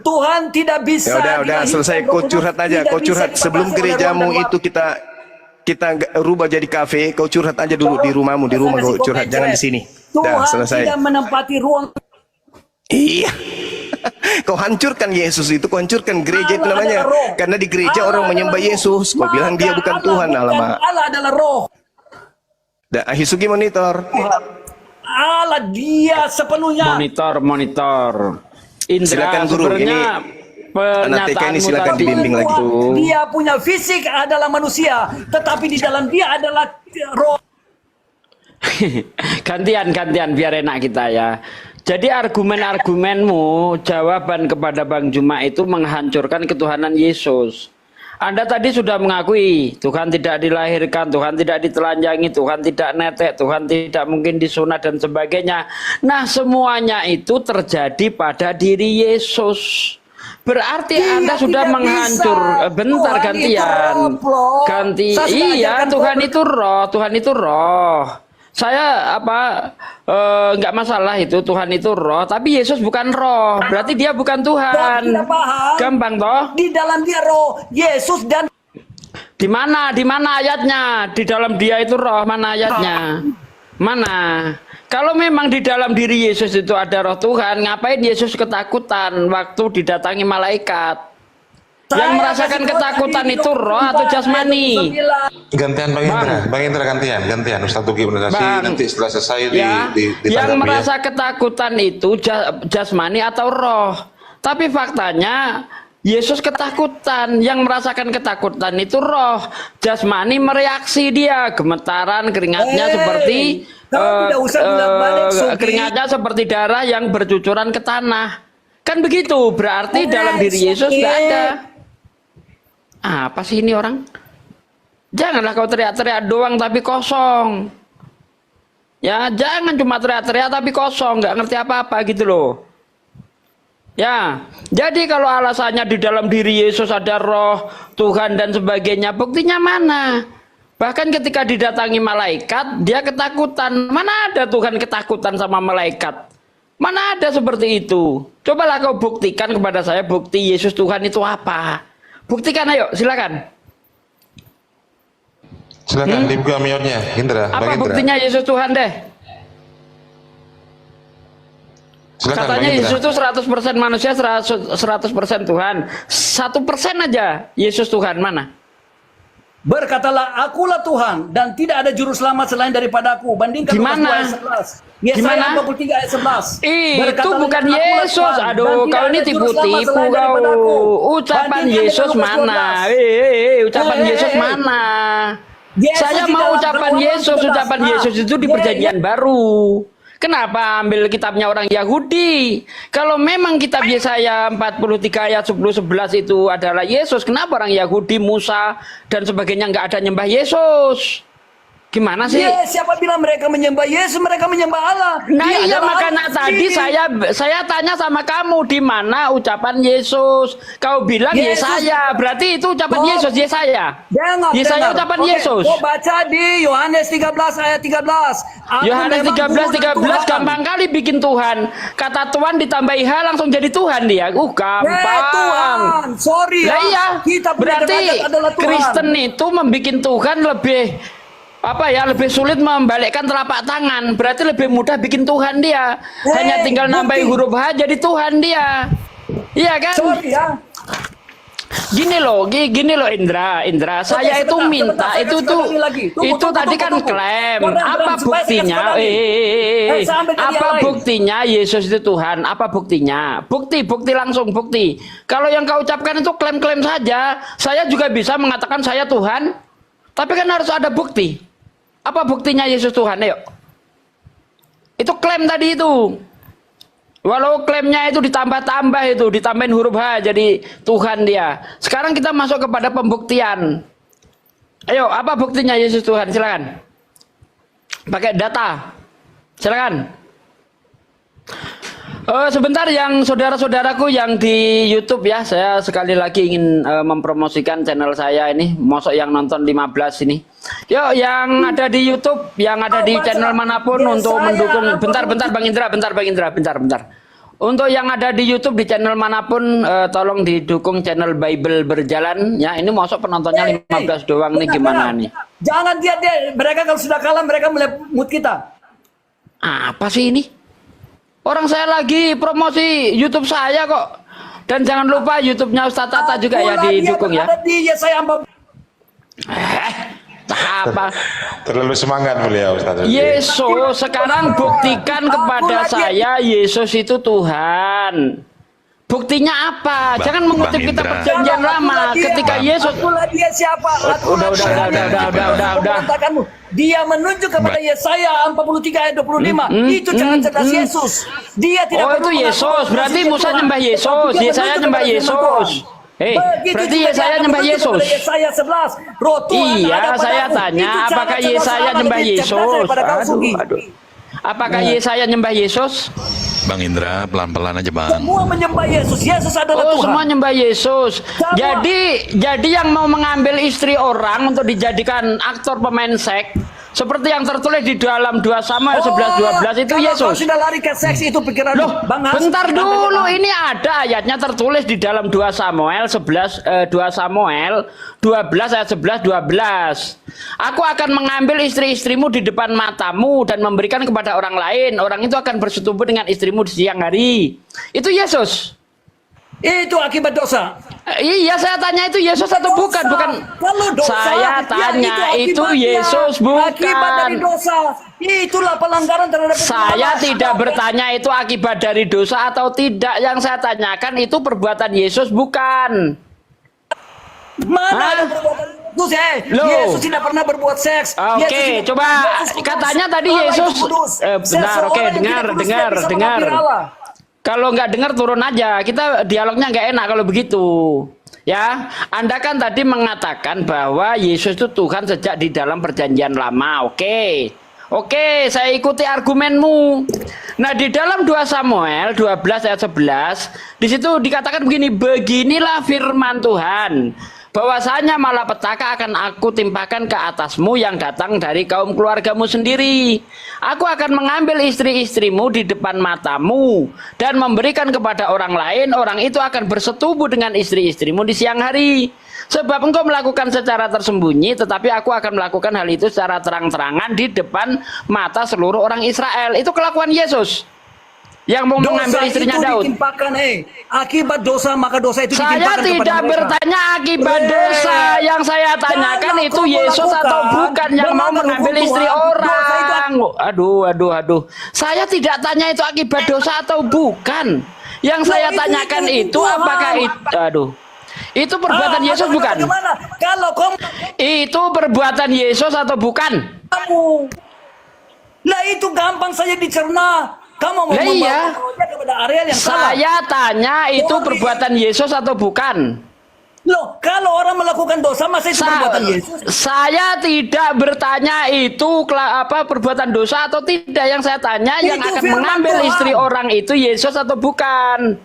Tuhan tidak bisa. Ya udah selesai. Kau curhat aja, kau curhat sebelum gerejamu itu kita rubah jadi kafe. Kau curhat aja dulu di rumahmu, di rumah kau curhat, jangan di sini. Tuhan selesai. tidak menempati ruang. Iya. Kau hancurkan Yesus itu, kau hancurkan gereja itu Allah namanya. adalah roh. Karena di gereja Allah orang adalah menyembah roh. Yesus. Kau bilang dia Maka bukan Allah Tuhan, bukan- alamak. Allah adalah roh. Hisugi monitor. Allah dia sepenuhnya. Monitor. Indra, Silakan, Guru. sebenarnya Anak TK ini silakan tadi dibimbing lagi. itu Dia punya fisik adalah manusia, tetapi di dalam dia adalah roh. gantian biar enak kita ya. Jadi argumen-argumenmu, jawaban kepada Bang Juma itu menghancurkan ketuhanan Yesus. Anda tadi sudah mengakui Tuhan tidak dilahirkan, Tuhan tidak ditelanjangi, Tuhan tidak netek, Tuhan tidak mungkin disunat dan sebagainya. Nah, semuanya itu terjadi pada diri Yesus. Berarti Dia Anda sudah tidak menghancur. bisa. Bentar, Tuhan gantian. itu roh, Ganti. Saya sudah Iya, ajarkan Tuhan kau itu roh, Tuhan itu roh. Saya nggak masalah itu, Tuhan itu roh, tapi Yesus bukan roh. Berarti dia bukan Tuhan. tidak paham. Gampang toh? Di dalam dia roh, Yesus dan Di mana ayatnya? Di dalam dia itu roh, mana ayatnya? Mana? Kalau memang di dalam diri Yesus itu ada roh Tuhan, ngapain Yesus ketakutan waktu didatangi malaikat? Yang merasakan ketakutan itu roh atau jasmani? Gantian Bang Indra gantian Ustaz Tugi organisasi Bang, nanti setelah selesai ya, ditanggapi yang ya. merasa ketakutan itu jasmani atau roh. Tapi faktanya Yesus ketakutan, yang merasakan ketakutan itu roh. Jasmani mereaksi dia, gemetaran, keringatnya seperti kau tidak usah bolak-balik, Sugi. keringatnya seperti darah yang bercucuran ke tanah. Kan begitu, berarti dalam diri Yesus Sugi. tidak ada. Apa sih ini orang? Janganlah kau teriak-teriak doang tapi kosong. Ya, jangan cuma teriak-teriak tapi kosong, nggak ngerti apa-apa gitu loh. Ya, jadi kalau alasannya di dalam diri Yesus ada roh, Tuhan dan sebagainya, buktinya mana? Bahkan ketika didatangi malaikat, dia ketakutan. Mana ada Tuhan ketakutan sama malaikat? Mana ada seperti itu? Cobalah kau buktikan kepada saya bukti Yesus Tuhan itu apa? Buktikan, ayo, silakan. Silakan dibuka mute-nya Indra, Bang Apa Indra. buktinya Yesus Tuhan deh? Silakan Bang Katanya Indra. Yesus itu 100% manusia, 100% Tuhan. 1% aja Yesus Tuhan, mana? Berkatalah, akulah Tuhan dan tidak ada juru selamat selain daripada aku. Bandingkan Di Lukas mana? 2 ayat 11. Yesaya Mana? 43 ayat 11. Itu Berkatalah, bukan akulah Yesus. Tuhan, dan Aduh, tidak kau ada ini juru tipu-tipu selamat selain daripada aku. kau. Ucapan Bandingkan Yesus dengan Lukas mana? 12. Ucapan Yesus mana? Yesus Saya di mau dalam ucapan Keluaran Yesus. 11. Ucapan Yesus itu di perjanjian baru. Kenapa ambil kitabnya orang Yahudi? Kalau memang kitab Yesaya 43 ayat 10-11 itu adalah Yesus, kenapa orang Yahudi, Musa, dan sebagainya nggak ada nyembah Yesus? Gimana sih? Siapa bilang mereka menyembah Yesus? Mereka menyembah Allah. Nah Dia iya, adalah makanya Allah tadi sendiri. saya tanya sama kamu di mana ucapan Yesus. Kau bilang Yesus. Yesaya, berarti itu ucapan Oh. Yesus, Yesaya. Dengar, Yesaya dengar. ucapan Oke, Yesus. kau baca di Yohanes 13 ayat 13. Aku Yohanes memang 13 guru dan 13 Tuhan. gampang kali bikin Tuhan. Kata Tuhan ditambahi H langsung jadi Tuhan dia. Gampang. Tuhan, sorry Lah ya. iya, Kita punya berarti derajat adalah Tuhan. Kristen itu membuat Tuhan lebih lebih sulit membalikkan telapak tangan. Berarti lebih mudah bikin Tuhan dia. Hanya tinggal nambahin huruf H jadi Tuhan dia. Iya kan? Sorry ya. Gini loh Indra, saya itu sebentar, minta saya itu kasih tuh sekali lagi. Tunggu, tadi kan tunggu. klaim. Rem, Apa supaya saya buktinya? kasih sekali. Sampai ke dia Apa lain. buktinya Yesus itu Tuhan? Apa buktinya? Bukti langsung bukti. Kalau yang kau ucapkan itu klaim-klaim saja, saya juga bisa mengatakan saya Tuhan. Tapi kan harus ada bukti. Apa buktinya Yesus Tuhan? Ayo. Itu klaim tadi itu. Walau klaimnya itu ditambah-tambah itu, ditambahin huruf H jadi Tuhan dia. Sekarang kita masuk kepada pembuktian. Ayo, apa buktinya Yesus Tuhan? Silakan. Pakai data. Silakan. Sebentar yang saudara-saudaraku yang di YouTube ya, saya sekali lagi ingin mempromosikan channel saya ini, mosok yang nonton 15 ini. Yuk, yang ada di YouTube, yang ada di channel manapun untuk mendukung. Bentar Bang Indra, bentar. Untuk yang ada di YouTube di channel manapun, tolong didukung channel Bible Berjalan ya. Ini mosok penontonnya 15 doang nih, gimana nih? Jangan dia mereka kalau sudah kalah mereka mulai mute kita. Apa sih ini? Orang saya lagi promosi YouTube saya kok. Dan jangan lupa YouTube-nya Ustaz Tata juga ya didukung ya. Ada di Yesaya 40. Apa? Terlalu semangat beliau Ustaz. Yesus sekarang buktikan kepada saya Yesus itu Tuhan. Buktinya apa? Jangan mengutip Bang kitab Indra. perjanjian lama ketika Yesus. Akulah dia siapa? Udah. Katakanmu. Dia menunjuk kepada Yesaya 43 ayat 25. Itu jangan cerdas Yesus. Dia tidak Oh, itu Yesus. Berarti Musa nyembah Yesus. Yesaya nyembah Yesus. Berarti Yesaya nyembah Yesus. Yesaya 11. Roh Tuhan Iya, ada saya padamu. tanya, Itu apakah cara cerdas Yesaya Allah nyembah lebih cerdas Yesus? daripada kau, Sugi. Aduh. Apakah Yesaya nyembah Yesus? Bang Indra, pelan-pelan aja bang. Semua menyembah Yesus. Yesus adalah Oh, Tuhan. semua nyembah Yesus. Semua. Jadi yang mau mengambil istri orang untuk dijadikan aktor pemain seks, seperti yang tertulis di dalam 2 Samuel 11:12 itu kalau Yesus. Kau sudah lari ke seks itu pikiran Loh, Bang Has. bentar dulu, ini ada ayatnya tertulis di dalam 2 Samuel 12 ayat 11-12. Aku akan mengambil istri-istrimu di depan matamu dan memberikan kepada orang lain. Orang itu akan bersetubuh dengan istrimu di siang hari. Itu Yesus. Itu akibat dosa. Iya, saya tanya itu Yesus atau bukan? Bukan. Kalau dosa, Saya tanya itu akibatnya. Yesus Akibat dari bukan. dosa. Itulah pelanggaran terhadap Saya Allah. tidak bertanya itu akibat dari dosa atau tidak. Yang saya tanyakan itu perbuatan Yesus bukan. Mana Hah? ada perbuatan Yesus? Loh. Yesus tidak pernah berbuat seks. Oke, Yesus tidak- coba Yesus kudus. katanya tadi Allah itu Yesus. kudus. Benar, Seseorang oke, yang tidak dengar. kudus tidak bisa menghampiri Allah. Kalau nggak dengar turun aja. Kita dialognya nggak enak kalau begitu. Ya, Anda kan tadi mengatakan bahwa Yesus itu Tuhan sejak di dalam perjanjian lama. Oke, saya ikuti argumenmu. Nah, di dalam 2 Samuel 12 ayat 11, di situ dikatakan begini, beginilah firman Tuhan, bahwasanya malapetaka akan aku timpakan ke atasmu yang datang dari kaum keluargamu sendiri. Aku akan mengambil istri-istrimu di depan matamu dan memberikan kepada orang lain. Orang itu akan bersetubuh dengan istri-istrimu di siang hari. Sebab engkau melakukan secara tersembunyi, tetapi aku akan melakukan hal itu secara terang-terangan di depan mata seluruh orang Israel. Itu kelakuan Yesus yang mau mengambil istrinya itu Daud. ditimpakan, akibat dosa maka dosa itu Saya ditimpakan kepada tidak mereka. bertanya akibat dosa. Yang saya tanyakan Kalau itu kau Yesus melakukan, atau bukan yang mau melanggar mengambil hukum istri Tuhan, dosa itu orang. Aduh. Saya tidak tanya itu akibat dosa atau bukan. Yang Loh, saya itu tanyakan itu itu Tuhan. apakah itu itu perbuatan Yesus maka bukan? bagaimana? Kalau Itu perbuatan Yesus atau bukan? kamu, lah itu gampang saja dicerna. Kamu mau Lah iya. membawa kepada Ariel yang salah. Saya tanya itu perbuatan Yesus atau bukan? Loh, kalau orang melakukan dosa masa itu perbuatan Yesus? Saya tidak bertanya itu perbuatan dosa atau tidak. Yang saya tanya yang Itu akan firman mengambil Tuhan. istri orang itu Yesus atau bukan?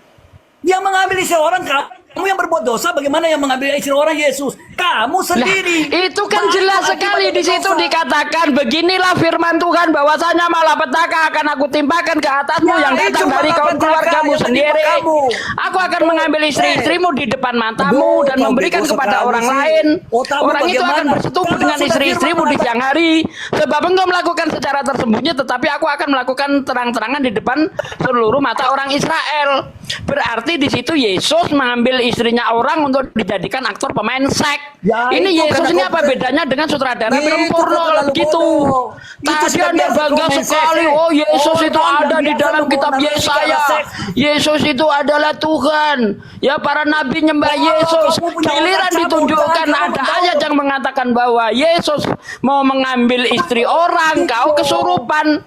Yang mengambil istri orang kamu yang berbuat dosa, bagaimana yang mengambil istri orang Yesus? Kamu sendiri. Itu kan Banyak jelas akibat sekali dari di situ dosa. dikatakan beginilah firman Tuhan bahwasanya malapetaka akan aku timpakan ke atasmu Ya, yang itu datang dari kaum malapetaka keluargamu yang menimpa sendiri. kamu. Aku akan mengambil istri-istrimu di depan matamu dan Kau memberikan bego kepada sekali orang sih. lain. Otakmu Orang itu akan bagaimana? bersetubuh Kalau dengan sudah istri-istrimu firman di siang hari. Sebab engkau melakukan secara tersembunyi, tetapi aku akan melakukan terang-terangan di depan seluruh mata orang Israel. Berarti di situ Yesus mengambil istrinya orang untuk dijadikan aktor pemain seks. Ya, Ini itu Yesus karena ini kau apa bedanya dengan sutradara Itu film porno terlalu kalau begitu? bodoh. Itu Tadi sudah Anda biasa bangga komen sekali. seks. Oh, Yesus Orang itu yang ada di biasa dalam kitab membawa Yesaya. seks. Yesus itu adalah Tuhan. Ya, para nabi nyembah Oh, Yesus. kamu punya Giliran otak cabul, ditunjukkan jangan ada kamu ayat yang mengatakan bahwa Yesus mau mengambil istri orang, kau kesurupan.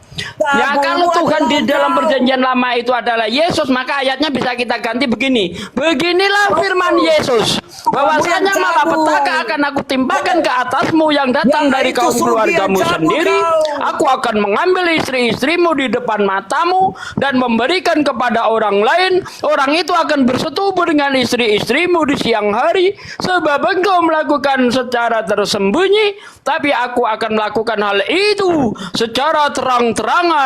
Ya, kalau Tuhan di dalam perjanjian lama itu adalah Yesus, maka ayatnya bisa kita ganti begini. Beginilah firman Yesus, bahwasanya malapetaka akan aku timpakan ke atasmu yang datang Ya, dari itu kaum Sugi keluargamu yang cabul sendiri. kau. Aku akan mengambil istri-istrimu di depan matamu dan memberikan kepada orang lain. Orang itu akan bersetubuh dengan istri-istrimu di siang hari. Sebab engkau melakukan secara tersembunyi, tapi aku akan melakukan hal itu secara terang-terangan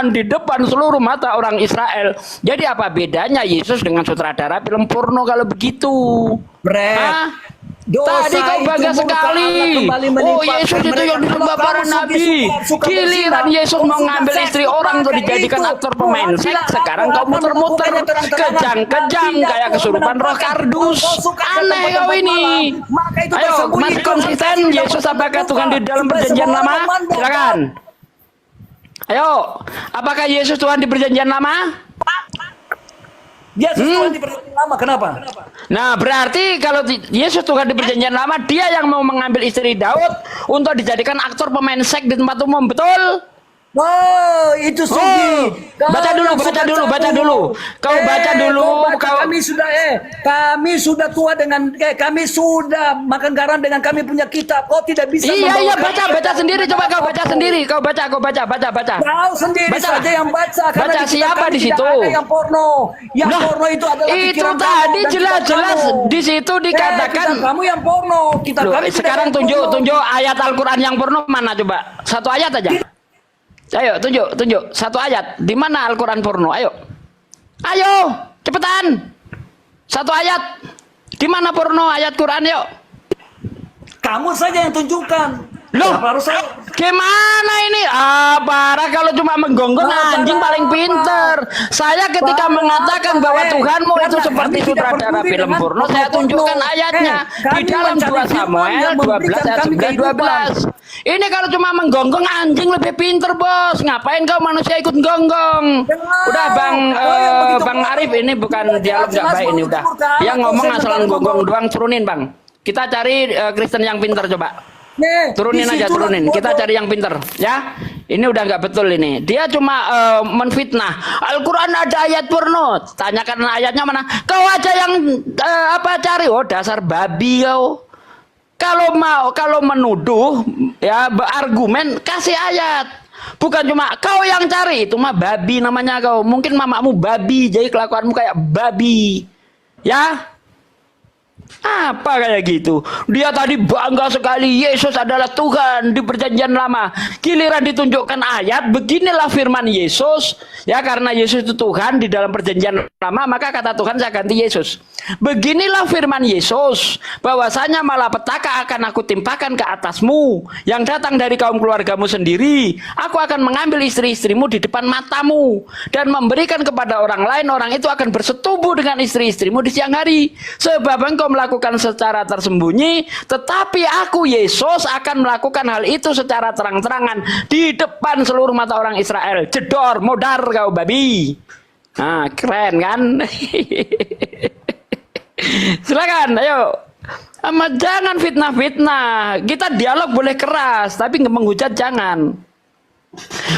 di depan seluruh mata orang Israel. Jadi apa bedanya Yesus dengan sutradara film porno kalau begitu? Brad. Hah? Dosa Tadi kau itu bangga murka sekali. Allah kembali Oh, menimpakan Yesus itu mereka. yang disembah Kalau para kamu nabi. suka Giliran berzina, Yesus kau mau suka ngambil seks, istri orang untuk maka dijadikan itu aktor pemain Tuhan seks. bilang, Sekarang aku kau akan muter-muter melakukannya terang-terangan. kejang-kejang Tidak kayak Tuhan kesurupan roh menampakkan. kardus. Kau suka ke Aneh kau tempat-tempat ini. malam, maka itu Ayo, tersembunyi masih di dalam konsisten kasih dan Yesus apakah terbuka. Tuhan di dalam Supaya perjanjian semua lama? orang memandang. Silakan. Ayo, apakah Yesus Tuhan di perjanjian lama? Yesus Tuhan di perjanjian lama, kenapa? Nah, berarti kalau Yesus Tuhan di perjanjian lama, dia yang mau mengambil istri Daud untuk dijadikan aktor pemain seks di tempat umum, betul? Oh, itu Sugi. Baca dulu, baca dulu, baca dulu. Kau baca dulu, kau. Kami sudah tua dengan kami sudah makan garam dengan kami punya kitab. Kau tidak bisa Iya, membawa baca sendiri. Coba kau baca sendiri. Kau baca. Kau sendiri Baca. saja yang baca. Karena Baca di kitab siapa kami di tidak situ? ada yang porno. Yang Nah, porno itu adalah itu pikiran kamu tadi dan jelas-jelas kitab kamu. di situ dikatakan. Kitab kamu yang porno. Kitab Loh, kami tidak sekarang yang porno. tunjuk ayat Al-Quran yang porno mana coba? Satu ayat aja. Ayo, tunjuk. Satu ayat. Di mana Al-Quran porno? Ayo, cepetan. Satu ayat. Di mana porno ayat Quran? Yuk. Kamu saja yang tunjukkan. Loh, Kenapa harus saya? gimana ini? Parah kalau cuma menggonggong anjing paling pinter. Saya ketika mengatakan bahwa Tuhanmu itu seperti sutradara film porno, saya tunjukkan ayatnya di dalam 2 Samuel 12 ayat 9-12. Ini kalau cuma menggonggong anjing lebih pinter, Bos. Ngapain kau manusia ikut gonggong? Udah Bang Arif, ini bukan dialog gak baik ini udah. Yang ngomong asal gonggong doang, turunin Bang. Kita cari Kristen yang pinter coba. Turunin aja, turunin. Kita cari yang pinter, ya. Ini udah nggak betul ini. Dia cuma menfitnah. Al-Quran ada ayat porno. Tanyakan ayatnya mana? Kau aja yang cari. Oh, dasar babi kau. Kalau menuduh, ya berargumen, kasih ayat. Bukan cuma kau yang cari. Itu mah babi namanya kau. Mungkin mamamu babi, jadi kelakuanmu kayak babi, ya. Apa kayak gitu? Dia tadi bangga sekali Yesus adalah Tuhan di perjanjian lama. Giliran ditunjukkan ayat, beginilah firman Yesus. Ya, karena Yesus itu Tuhan di dalam perjanjian lama, maka kata Tuhan saya ganti Yesus. Beginilah firman Yesus, bahwasanya malapetaka akan aku timpakan ke atasmu yang datang dari kaum keluargamu sendiri. Aku akan mengambil istri-istrimu di depan matamu dan memberikan kepada orang lain. Orang itu akan bersetubuh dengan istri-istrimu di siang hari. Sebab engkau melakukan secara tersembunyi, tetapi aku Yesus akan melakukan hal itu secara terang-terangan di depan seluruh mata orang Israel. Jedor, modar kau babi. Nah, keren kan? Silakan, ayo. Jangan fitnah-fitnah. Kita dialog boleh keras, tapi menghujat jangan.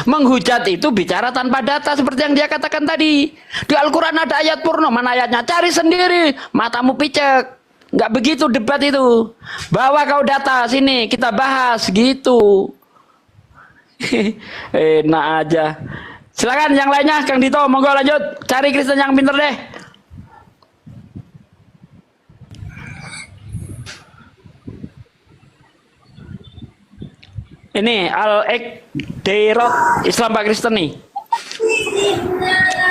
Menghujat itu bicara tanpa data seperti yang dia katakan tadi. Di Al-Quran ada ayat porno, mana ayatnya? Cari sendiri, matamu picek. Nggak begitu debat itu. Bawa kau data sini, kita bahas gitu. Enak aja. Silakan yang lainnya, Kang Dito, monggo lanjut. Cari Kristen yang pinter deh. Ini Al-Ek Dairot Islam Pak Kristen nih.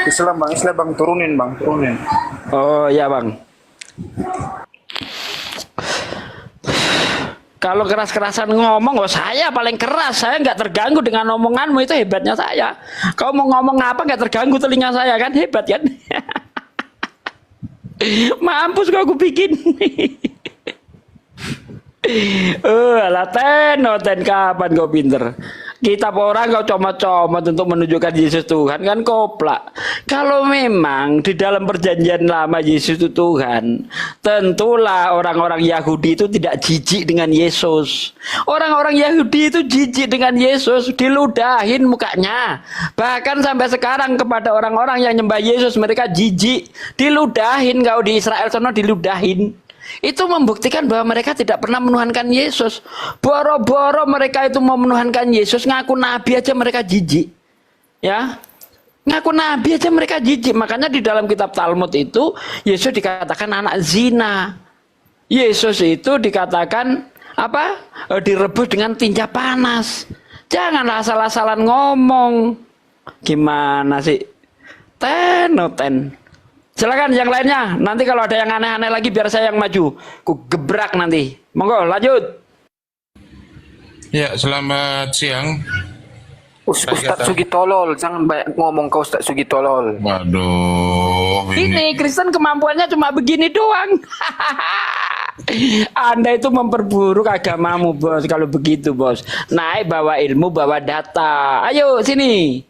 Islam bang, turunin. Oh ya bang. Kalau keras-kerasan ngomong, saya paling keras. Saya nggak terganggu dengan omonganmu, itu hebatnya saya. Kau mau ngomong apa nggak terganggu telinga saya kan, hebat kan? Mampus kau aku bikin. Ten kapan kau pinter? Kitab orang kau comot-comot untuk menunjukkan Yesus Tuhan, kan koplak. Kalau memang di dalam perjanjian lama Yesus itu Tuhan, tentulah orang-orang Yahudi itu tidak jijik dengan Yesus. Orang-orang Yahudi itu jijik dengan Yesus, diludahin mukanya. Bahkan sampai sekarang kepada orang-orang yang nyembah Yesus, mereka jijik, diludahin. Kau di Israel sana diludahin. Itu membuktikan bahwa mereka tidak pernah menuhankan Yesus. Boro-boro mereka itu mau menuhankan Yesus, ngaku nabi aja mereka jijik. Ya, ngaku nabi aja mereka jijik. Makanya di dalam kitab Talmud itu Yesus dikatakan anak zina. Yesus itu dikatakan apa? Direbus dengan tinja panas. Janganlah asal-asalan ngomong. Gimana sih? Ten. Silakan yang lainnya. Nanti kalau ada yang aneh-aneh lagi biar saya yang maju. Ku gebrak nanti. Monggo lanjut. Ya, selamat siang. Ustadz Sugi tolol, jangan banyak ngomong ke Ustadz Sugi tolol. Waduh, Ini Kristen kemampuannya cuma begini doang. Anda itu memperburuk agamamu, bos. Kalau begitu, bos. Naik bawa ilmu, bawa data. Ayo sini.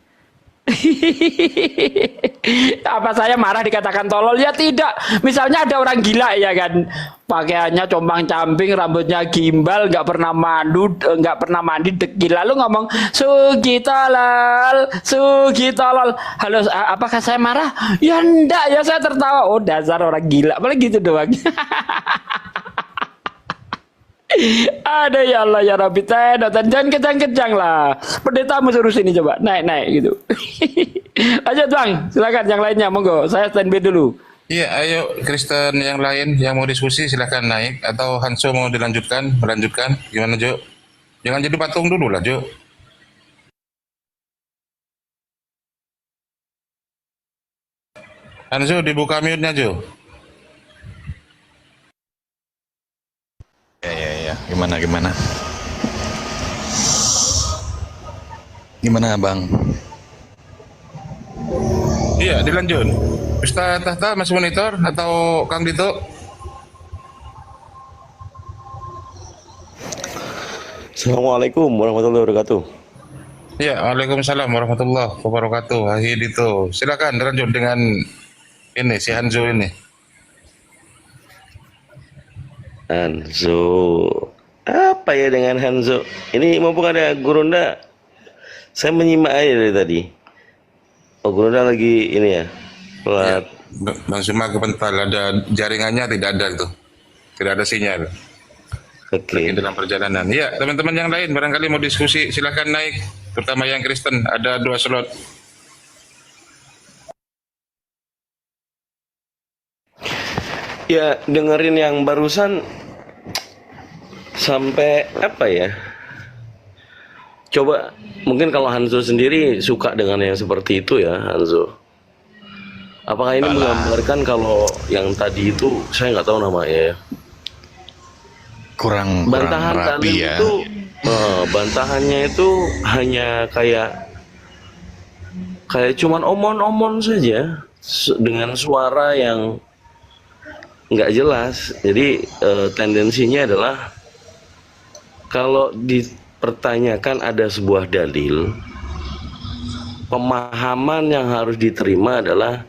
Apa saya marah dikatakan tolol? Ya tidak. Misalnya ada orang gila ya kan, pakaiannya compang-camping, rambutnya gimbal, nggak pernah mandi, dekil, lalu ngomong Sugi tolol. Halo, apakah saya marah? Ya enggak, ya saya tertawa. Oh, dasar orang gila. Apalagi gitu doang. Ada ya Allah ya Rabbi, jangan kejang-kejang lah. Pendetamu suruh sini coba naik gitu. Lanjut Bang, silakan yang lainnya monggo. Saya standby dulu. Iya, ayo Kristen yang lain yang mau diskusi silahkan naik, atau Hanso mau melanjutkan. Gimana Jo? Jangan jadi patung dulu lah Jo. Hanso dibuka mute-nya Jo. Ya. Gimana? Gimana Bang? Iya, dilanjut. Ustaz Tahta masih monitor atau Kang Dito? Assalamualaikum warahmatullahi wabarakatuh. Ya, waalaikumsalam warahmatullahi wabarakatuh. Wahid itu, silakan lanjut dengan ini si Hanzo ini. Hanzo, apa ya dengan Hanzo? Ini mumpung ada Gurunda, saya menyimak aja dari tadi. Oh, Gurunda lagi ini ya, pelat. Ya, Bang Suma kepental, ada jaringannya tidak ada tuh, tidak ada sinyal. Oke. Dalam perjalanan. Ya, teman-teman yang lain barangkali mau diskusi, silahkan naik. Terutama yang Kristen, ada 2 slot. Ya, dengerin yang barusan sampai apa ya? Coba mungkin kalau Hanzo sendiri suka dengan yang seperti itu ya, Hanzo. Apakah ini menggambarkan kalau yang tadi itu saya nggak tahu namanya ya. Kurang Bantahan rapi tadi ya. itu bantahannya itu hanya kayak cuman omon-omon saja dengan suara yang nggak jelas. Jadi tendensinya adalah kalau dipertanyakan ada sebuah dalil, pemahaman yang harus diterima adalah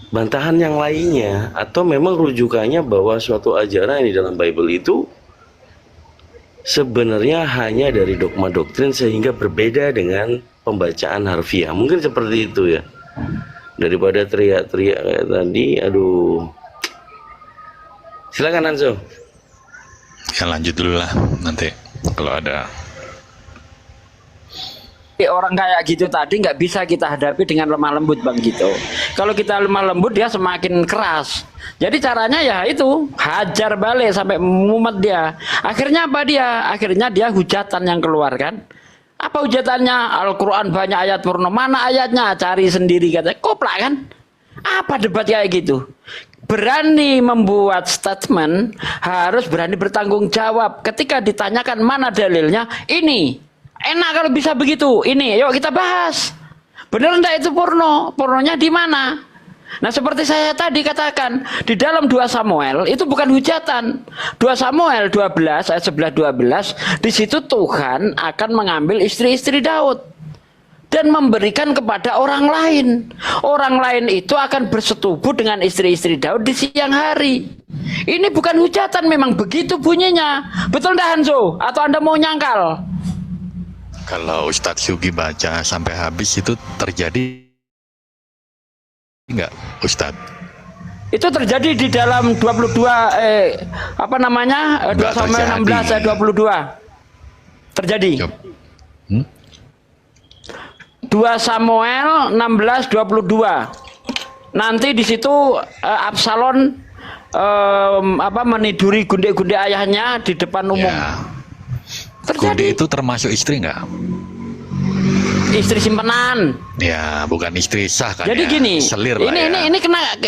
bantahan yang lainnya, atau memang rujukannya bahwa suatu ajaran yang di dalam Bible itu sebenarnya hanya dari dogma doktrin sehingga berbeda dengan pembacaan harfiah. Mungkin seperti itu ya. Daripada teriak-teriak kayak tadi, aduh. Silakan Hanzo. Ya lanjut dulu lah nanti kalau ada. Orang kayak gitu tadi nggak bisa kita hadapi dengan lemah lembut Bang gitu. Kalau kita lemah lembut dia semakin keras. Jadi caranya ya itu hajar balik sampai mumet dia. Akhirnya apa dia? Akhirnya dia hujatan yang keluar kan. Apa hujatannya? Al-Quran banyak ayat purno. Mana ayatnya? Cari sendiri katanya. Koplak kan? Apa debat kayak gitu? Berani membuat statement harus berani bertanggung jawab. Ketika ditanyakan mana dalilnya, ini enak kalau bisa begitu. Ini, yuk kita bahas. Benar enggak itu porno? Pornonya di mana? Nah, seperti saya tadi katakan, di dalam 2 Samuel itu bukan hujatan. 2 Samuel 12 ayat 11-12, di situ Tuhan akan mengambil istri-istri Daud dan memberikan kepada orang lain. Orang lain itu akan bersetubuh dengan istri-istri Daud di siang hari. Ini bukan hujatan, memang begitu bunyinya. Betul enggak Hanzo? Atau Anda mau nyangkal? Kalau Ustadz Sugi baca sampai habis itu terjadi enggak Ustadz? Itu terjadi di dalam 22 apa namanya? 2 Samuel 16 ayat 22. Terjadi. 2 Samuel 16 22. Nanti di situ Absalom meniduri gundik-gundik ayahnya di depan umum. Ya. Terjadi. Gundik itu termasuk istri enggak? istri simpenan. Ya, bukan istri sah kan. Jadi ya. gini, Selir lah ya.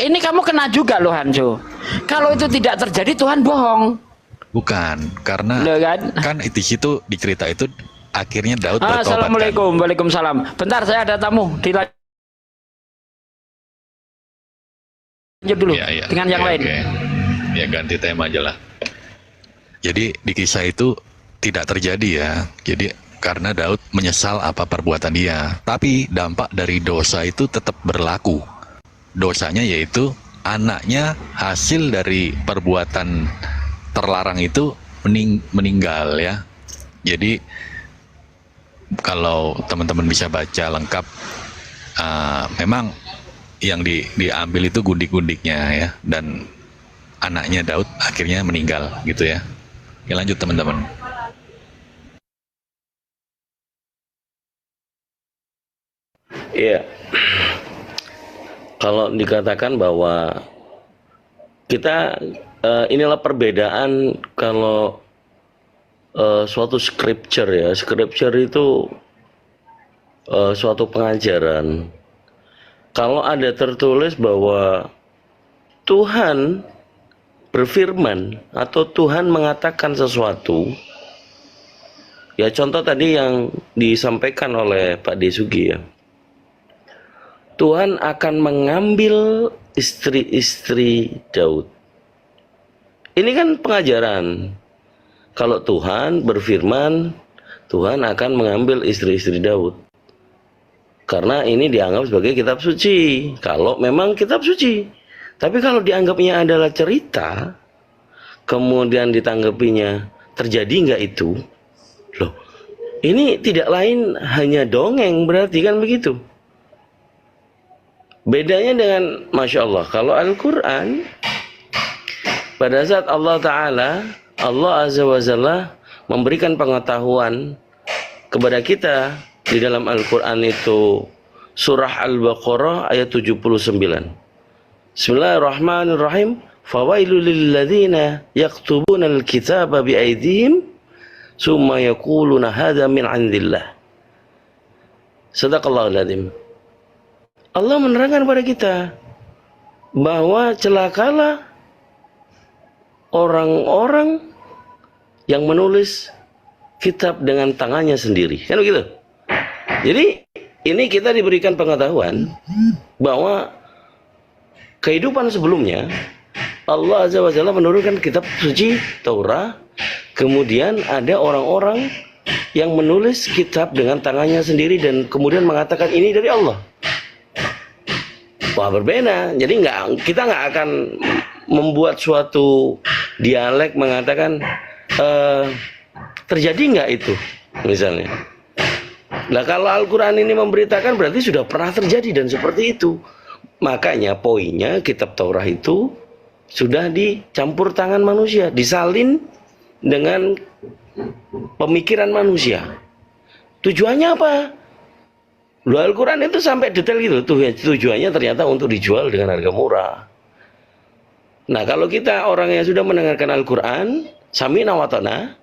ini kamu kena juga loh Hanso. Kalau itu tidak terjadi Tuhan bohong. Bukan, karena Loh, kan di situ di cerita itu akhirnya Daud bertobat. Assalamualaikum, waalaikumsalam. Bentar, saya ada tamu. Dilanjut dulu dengan yang lain. Ya ganti tema aja lah. Jadi di kisah itu tidak terjadi ya. Jadi karena Daud menyesal apa perbuatan dia. Tapi dampak dari dosa itu tetap berlaku. Dosanya yaitu anaknya hasil dari perbuatan terlarang itu meninggal ya. Jadi kalau teman-teman bisa baca lengkap, memang yang diambil itu gundik-gundiknya ya, dan anaknya Daud akhirnya meninggal gitu ya. Oke, lanjut teman-teman. Iya. Kalau dikatakan bahwa kita inilah perbedaan kalau suatu scripture ya. Scripture itu suatu pengajaran. Kalau ada tertulis bahwa Tuhan berfirman atau Tuhan mengatakan sesuatu, ya contoh tadi yang disampaikan oleh Pak Desugi ya, Tuhan akan mengambil istri-istri Daud. Ini kan pengajaran. Kalau Tuhan berfirman, Tuhan akan mengambil istri-istri Daud. Karena ini dianggap sebagai kitab suci. Kalau memang kitab suci. Tapi kalau dianggapnya adalah cerita, kemudian ditanggapinya terjadi nggak itu? Loh, ini tidak lain hanya dongeng, berarti kan begitu. Bedanya dengan, Masya Allah, kalau Al-Quran, pada saat Allah Ta'ala, Allah Azza wa Jalla memberikan pengetahuan kepada kita di dalam Al-Quran itu, surah Al-Baqarah ayat 79. Bismillahirrahmanirrahim. Fawailul lilladzina yaktubuna al-kitaba biaydihim summa yaquluna hadza min 'indillah. Shadaqallahul adzim. Allah menerangkan kepada kita bahwa celakalah orang-orang yang menulis kitab dengan tangannya sendiri. Kan begitu? Jadi ini kita diberikan pengetahuan bahwa kehidupan sebelumnya Allah Azza wa Jalla menurunkan kitab suci Taurat, kemudian ada orang-orang yang menulis kitab dengan tangannya sendiri dan kemudian mengatakan ini dari Allah. Wah, berbeda. Jadi kita nggak akan membuat suatu dialek mengatakan terjadi nggak itu misalnya. Nah, kalau Al-Quran ini memberitakan berarti sudah pernah terjadi dan seperti itu. Makanya poinnya kitab Taurat itu sudah dicampur tangan manusia, disalin dengan pemikiran manusia. Tujuannya apa? Loh, Al-Quran itu sampai detail gitu. Tujuannya ternyata untuk dijual dengan harga murah. Nah, kalau kita orang yang sudah mendengarkan Al-Quran, sami'na wa ta'na,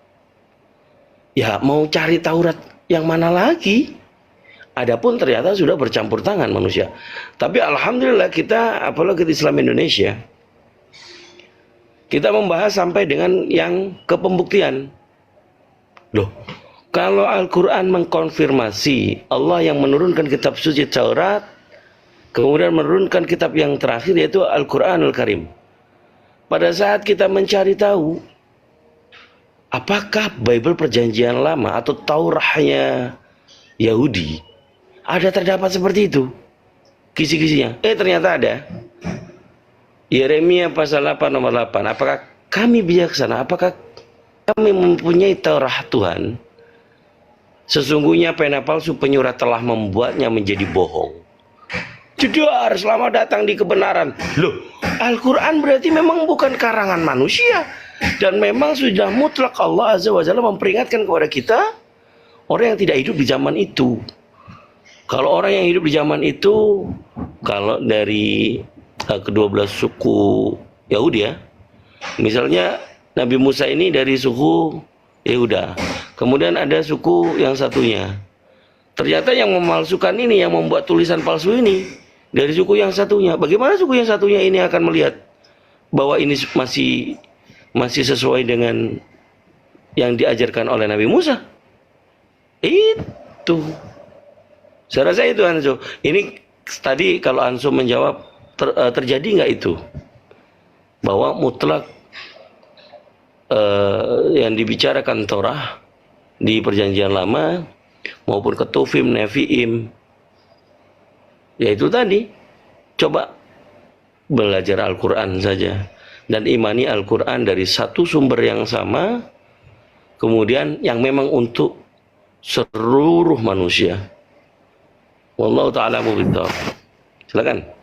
ya mau cari Taurat yang mana lagi? Adapun ternyata sudah bercampur tangan manusia. Tapi alhamdulillah kita, apalagi di Islam Indonesia, kita membahas sampai dengan yang ke pembuktian. Loh, kalau Al-Quran mengkonfirmasi Allah yang menurunkan kitab suci Taurat, kemudian menurunkan kitab yang terakhir yaitu Al-Quranul Karim. Pada saat kita mencari tahu apakah Bible Perjanjian Lama atau Tauratnya Yahudi ada terdapat seperti itu kisi-kisinya, ternyata ada. Yeremia pasal 8 nomor 8. Apakah kami bijaksana? Apakah kami mempunyai Taurat Tuhan? Sesungguhnya pena palsu penyurat telah membuatnya menjadi bohong. Jedar, selamat datang di kebenaran. Loh, Al-Quran berarti memang bukan karangan manusia. Dan memang sudah mutlak Allah Azza wa Jalla memperingatkan kepada kita, orang yang tidak hidup di zaman itu. Kalau orang yang hidup di zaman itu, kalau dari ke-12 suku Yahudi ya, misalnya Nabi Musa ini dari suku Yehuda, kemudian ada suku yang satunya, ternyata yang memalsukan ini, yang membuat tulisan palsu ini dari suku yang satunya. Bagaimana suku yang satunya ini akan melihat bahwa ini masih sesuai dengan yang diajarkan oleh Nabi Musa? Itu. Saya rasa itu Hanso. Ini tadi kalau Hanso menjawab terjadi nggak itu? Bahwa mutlak yang dibicarakan Torah di Perjanjian Lama maupun Ketuvim, Nevi'im, yaitu tadi, coba belajar Al-Quran saja dan imani Al-Quran dari satu sumber yang sama, kemudian yang memang untuk seluruh manusia. Wallahu ta'ala mubidzaq. Silakan.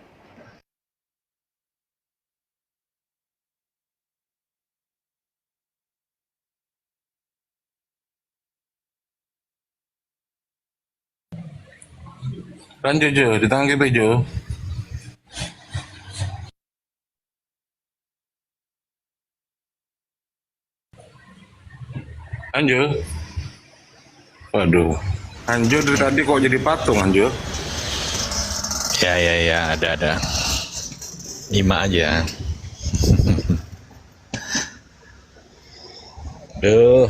Lanjut Jo, di tangan kita Jo. Lanjut. Waduh. Anjo dari tadi kok jadi patung Anjo? Ya, ada. 5 aja. Duh.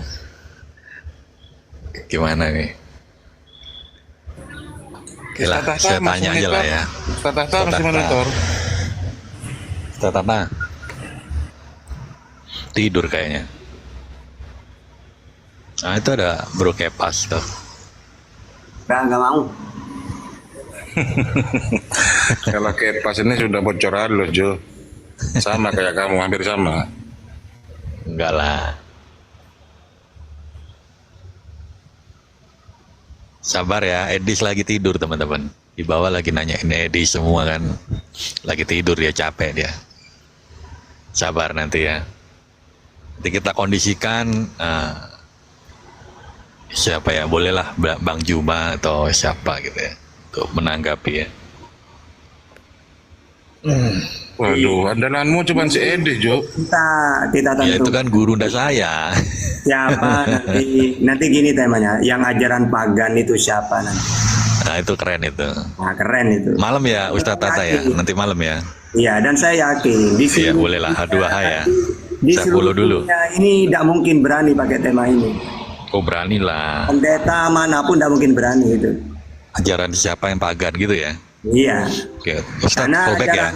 Gimana nih? Oke lah, saya tanya aja lah ya. Ustaz Tahta masih monitor. Ustaz Tahta tidur kayaknya. Nah itu ada Bro Kepas tuh. Nggak mau. Kalau Kepas ini sudah bocor halus Jo. Sama kayak kamu, hampir sama. Enggak lah. Sabar ya, Edis lagi tidur teman-teman. Di bawah lagi nanyain Edis semua kan. Lagi tidur dia, capek dia. Sabar nanti ya. Nanti kita kondisikan siapa ya, bolehlah Bang Juma atau siapa gitu ya untuk menanggapi ya. Waduh, andalanmu cuma si Edi Jo. Kita Ya itu tentu kan guru ndak saya. siapa nanti gini temanya, yang ajaran pagan itu siapa nanti? Nah itu keren itu. Nah, keren itu. Malam ya Ustadz Tata ya, nanti malam ya. Iya, dan saya yakin di Iya seluruh bolehlah H2H ya. di Saya seluruh follow dulu. dunia ini tidak mungkin berani pakai tema ini. Oh beranilah. Pendeta manapun tidak mungkin berani itu. Ajaran siapa yang pagan gitu ya. Iya. Oke, Ustadz Karena callback ya.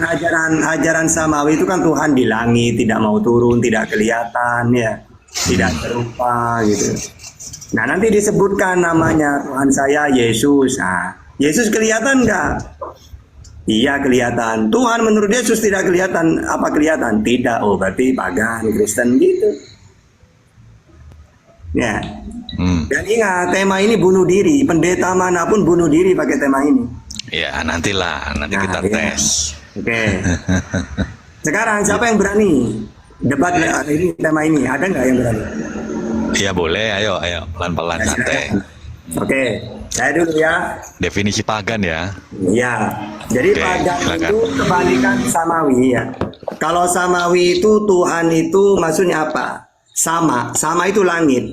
ajaran samawi itu kan Tuhan di langit, tidak mau turun, tidak kelihatan ya, tidak serupa gitu. Nah nanti disebutkan namanya Tuhan saya Yesus. Nah, Yesus kelihatan nggak? Iya kelihatan. Tuhan menurut Yesus tidak kelihatan. Apa kelihatan? Tidak. Oh berarti pagan, Kristen gitu. Ya. Dan ingat tema ini bunuh diri. Pendeta manapun bunuh diri pakai tema ini. Ya nantilah, nanti kita iya. tes. Oke. Sekarang siapa yang berani debat ini tema ini? Ada nggak yang berani? Iya boleh, ayo pelan-pelan santai. Oke, saya dulu ya. Definisi pagan ya. Iya. Jadi Oke, pagan silakan. itu kebalikan samawi ya. Kalau samawi itu Tuhan itu maksudnya apa? Sama itu langit.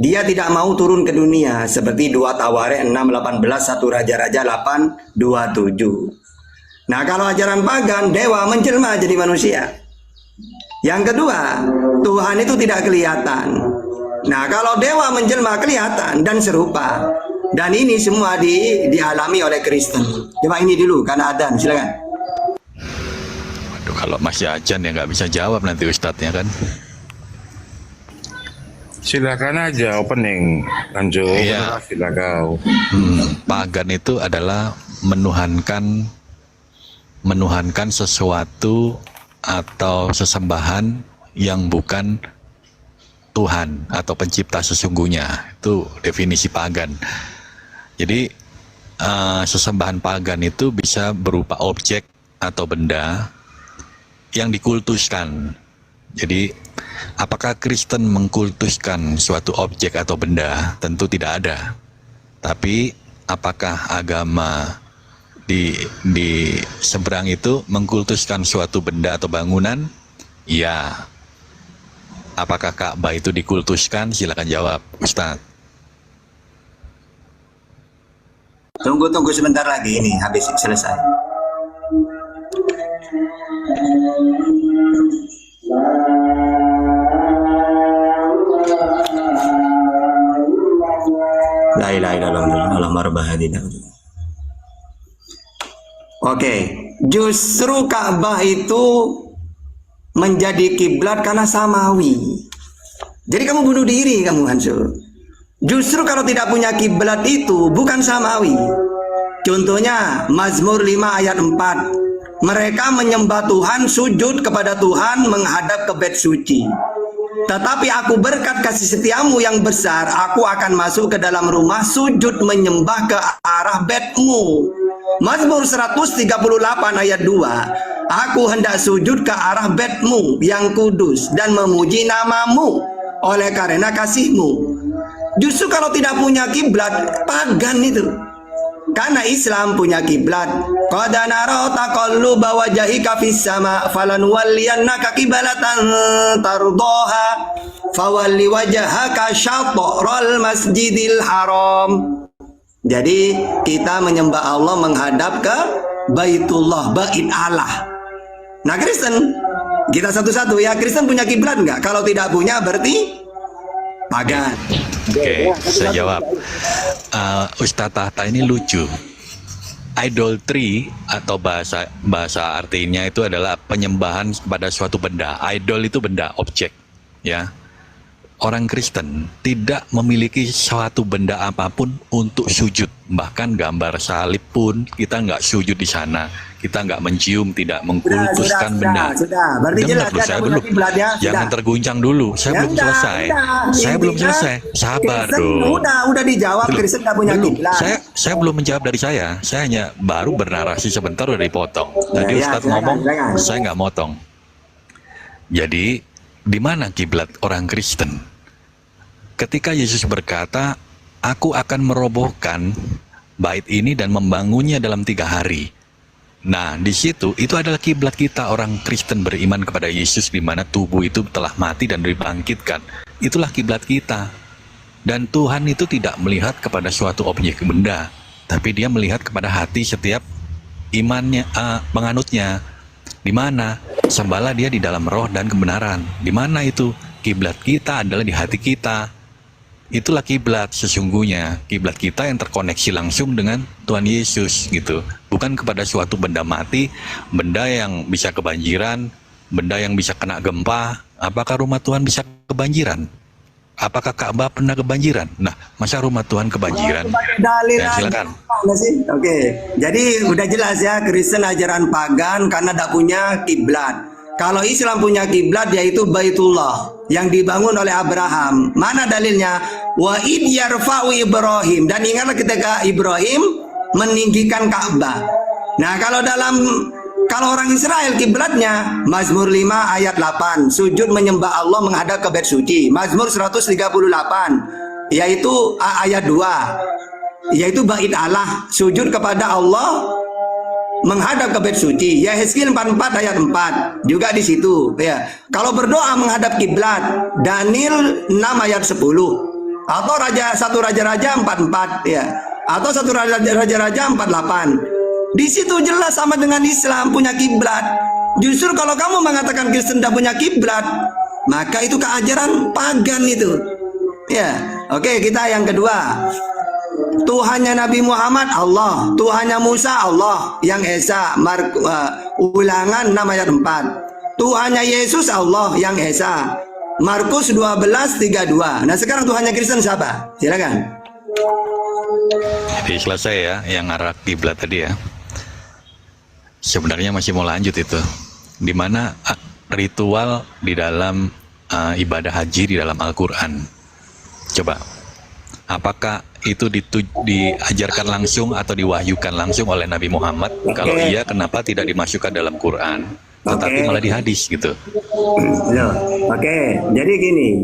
Dia tidak mau turun ke dunia seperti 2 Tawarikh 6:18, 1 Raja-Raja 8:27. Nah, kalau ajaran pagan, dewa menjelma jadi manusia. Yang kedua, Tuhan itu tidak kelihatan. Nah, kalau dewa menjelma kelihatan dan serupa. Dan ini semua dialami oleh Kristen. Coba ini dulu, karena Adan, silakan. Waduh, kalau masih ajan ya nggak bisa jawab nanti ustadznya kan. Silakan aja opening Anjo. Iya. Silakan. Pagan itu adalah menuhankan sesuatu atau sesembahan yang bukan Tuhan atau pencipta sesungguhnya. Itu definisi pagan. Jadi sesembahan pagan itu bisa berupa objek atau benda yang dikultuskan. Jadi apakah Kristen mengkultuskan suatu objek atau benda? Tentu tidak ada. Tapi apakah agama di seberang itu mengkultuskan suatu benda atau bangunan? Ya. Apakah Ka'bah itu dikultuskan? Silakan jawab, Ustadz. Tunggu sebentar lagi, ini habis selesai. La ilaha illallah. Oke, justru Ka'bah itu menjadi kiblat karena samawi. Jadi kamu bunuh diri kamu, Hansul. Justru kalau tidak punya kiblat itu bukan samawi. Contohnya Mazmur 5 ayat 4. Mereka menyembah Tuhan, sujud kepada Tuhan menghadap ke bait suci. Tetapi aku berkat kasih setiamu yang besar, aku akan masuk ke dalam rumah, sujud menyembah ke arah baitmu. Mazmur 138 ayat 2. Aku hendak sujud ke arah baitmu yang kudus dan memuji namamu oleh karena kasihmu. Justru kalau tidak punya kiblat, pagan itu. Karena Islam punya kiblat. Qad nara taqalluba wajhika fis sama falanwalliyannaka qiblatan tardaha fawalli wajhaka syatral masjidil haram. Jadi kita menyembah Allah menghadap ke Baitullah, bait Allah. Nah Kristen, kita satu-satu ya. Kristen punya kiblat enggak? Kalau tidak punya berarti pagan. Oke, saya jawab. Ustadz Tahta ini lucu. Idolatry atau bahasa artinya itu adalah penyembahan pada suatu benda. Idol itu benda, objek, ya. Orang Kristen tidak memiliki suatu benda apapun untuk sujud. Bahkan gambar salib pun kita nggak sujud di sana. Kita nggak mencium, tidak mengkultuskan benda. Sudah. Berarti Dengar jelas loh, saya belum. Jangan terguncang dulu. Saya belum selesai. Saya belum selesai. Sabar dong. Udah dijawab. Kristen nggak punya Belum. kiblat. Saya belum menjawab dari saya. Saya hanya baru bernarasi sebentar udah dipotong. Tadi Ustadz silakan, ngomong, silakan. saya nggak motong. Jadi di mana kiblat orang Kristen? Ketika Yesus berkata, aku akan merobohkan bait ini dan membangunnya dalam 3 hari. Nah, di situ itu adalah kiblat kita orang Kristen beriman kepada Yesus, di mana tubuh itu telah mati dan dibangkitkan. Itulah kiblat kita. Dan Tuhan itu tidak melihat kepada suatu objek benda, tapi Dia melihat kepada hati setiap imannya, penganutnya. Di mana sembahlah Dia di dalam roh dan kebenaran. Di mana itu kiblat kita adalah di hati kita. Itulah kiblat sesungguhnya. Kiblat kita yang terkoneksi langsung dengan Tuhan Yesus gitu. Bukan kepada suatu benda mati, benda yang bisa kebanjiran, benda yang bisa kena gempa. Apakah rumah Tuhan bisa kebanjiran? Apakah Ka'bah pernah kebanjiran? Nah, masa rumah Tuhan kebanjiran? Ya, silakan. Oke, jadi udah jelas ya, Kristen ajaran pagan karena tidak punya kiblat. Kalau Islam punya kiblat yaitu Baitullah yang dibangun oleh Abraham. Mana dalilnya? Wa id yarfa'u Ibrahim. Dan ingatlah ketika Ibrahim meninggikan Ka'bah. Nah, kalau orang Israel kiblatnya Mazmur 5 ayat 8, sujud menyembah Allah menghadap ke bait suci. Mazmur 138 yaitu ayat 2, yaitu bait Allah, sujud kepada Allah menghadap ke bait suci. Yehezkiel 44 ayat 4 juga di situ ya. Kalau berdoa menghadap kiblat, Daniel 6 ayat 10, atau satu raja-raja 44 ya, atau satu raja-raja 48. Di situ jelas sama dengan Islam punya kiblat. Justru kalau kamu mengatakan Kristen tidak punya kiblat, maka itu keajaran pagan itu. Ya, oke, kita yang kedua. Tuhannya Nabi Muhammad Allah, Tuhannya Musa Allah yang Esa. Ulangan 6 ayat 4. Tuhannya Yesus Allah yang Esa. Markus 12:32. Nah, sekarang Tuhannya Kristen siapa? Silakan. Jadi selesai ya yang arah kiblat tadi ya. Sebenarnya masih mau lanjut itu. Di mana ritual di dalam ibadah haji di dalam Al-Qur'an. Coba. Apakah itu diajarkan langsung atau diwahyukan langsung oleh Nabi Muhammad? Kalau iya, kenapa tidak dimasukkan dalam Quran, tetapi malah di hadis gitu? Oke, jadi gini,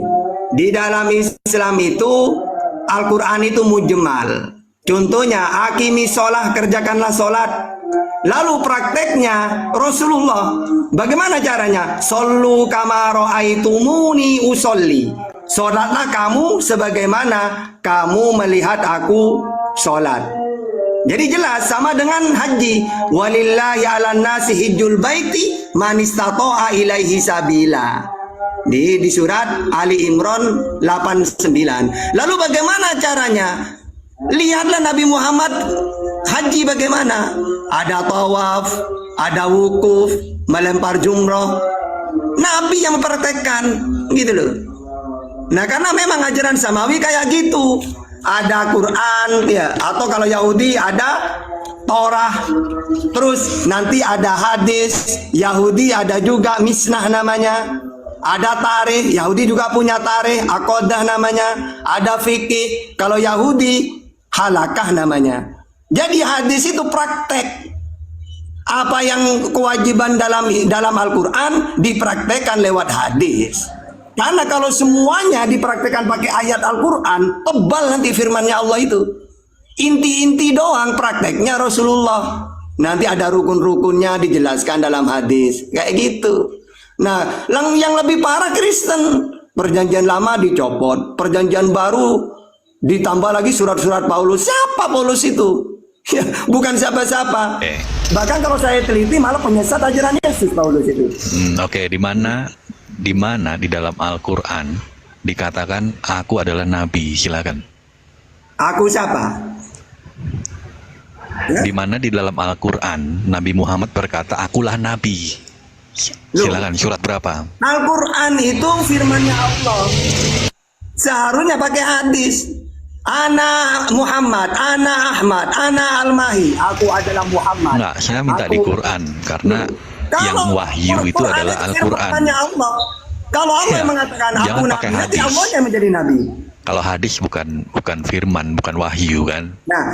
di dalam Islam itu Al-Quran itu mujmal. Contohnya, akimi sholah, kerjakanlah sholat. Lalu prakteknya Rasulullah, bagaimana caranya? Sallu kama ra'aitumuni usolli. Sholatlah kamu sebagaimana kamu melihat aku sholat. Jadi jelas sama dengan haji. Walillahi 'alan nasi hijjul baiti man istata'a ilaihi sabila. Di surat Ali Imran 89. Lalu bagaimana caranya? Lihatlah Nabi Muhammad haji bagaimana? Ada tawaf, ada wukuf, melempar jumroh. Nabi yang mempraktekkan gitu loh. Nah, karena memang ajaran samawi kayak gitu. Ada Quran ya, atau kalau Yahudi ada Torah. Terus nanti ada hadis, Yahudi ada juga misnah namanya. Ada tarikh, Yahudi juga punya tarikh, aqodah namanya. Ada fikih, kalau Yahudi halakah namanya. Jadi hadis itu praktek. Apa yang kewajiban dalam Al-Quran dipraktekkan lewat hadis. Karena kalau semuanya dipraktekkan pakai ayat Al-Quran, tebal nanti firmannya Allah itu. Inti-inti doang prakteknya Rasulullah. Nanti ada rukun-rukunnya dijelaskan dalam hadis. Kayak gitu. Nah, yang lebih parah Kristen. Perjanjian lama dicopot. Perjanjian baru ditambah lagi surat-surat Paulus. Siapa Paulus itu? Ya, bukan siapa-siapa. Bahkan kalau saya teliti malah penyesat ajaran Yesus Paulus itu. Oke, di mana di dalam Al-Quran dikatakan aku adalah nabi? Silakan. Aku siapa? Ya? Di mana di dalam Al-Quran Nabi Muhammad berkata akulah nabi? Silakan, surat berapa? Al-Quran itu firmannya Allah. Seharusnya pakai hadis. Ana Muhammad, ana Ahmad, ana Al-Mahi. Aku adalah Muhammad. Enggak, saya minta di Quran karena yang wahyu itu adalah Al-Quran. Kalau Allah yang mengatakan aku nabi, nanti Allah yang menjadi nabi. Kalau hadis bukan firman, bukan wahyu kan? Nah,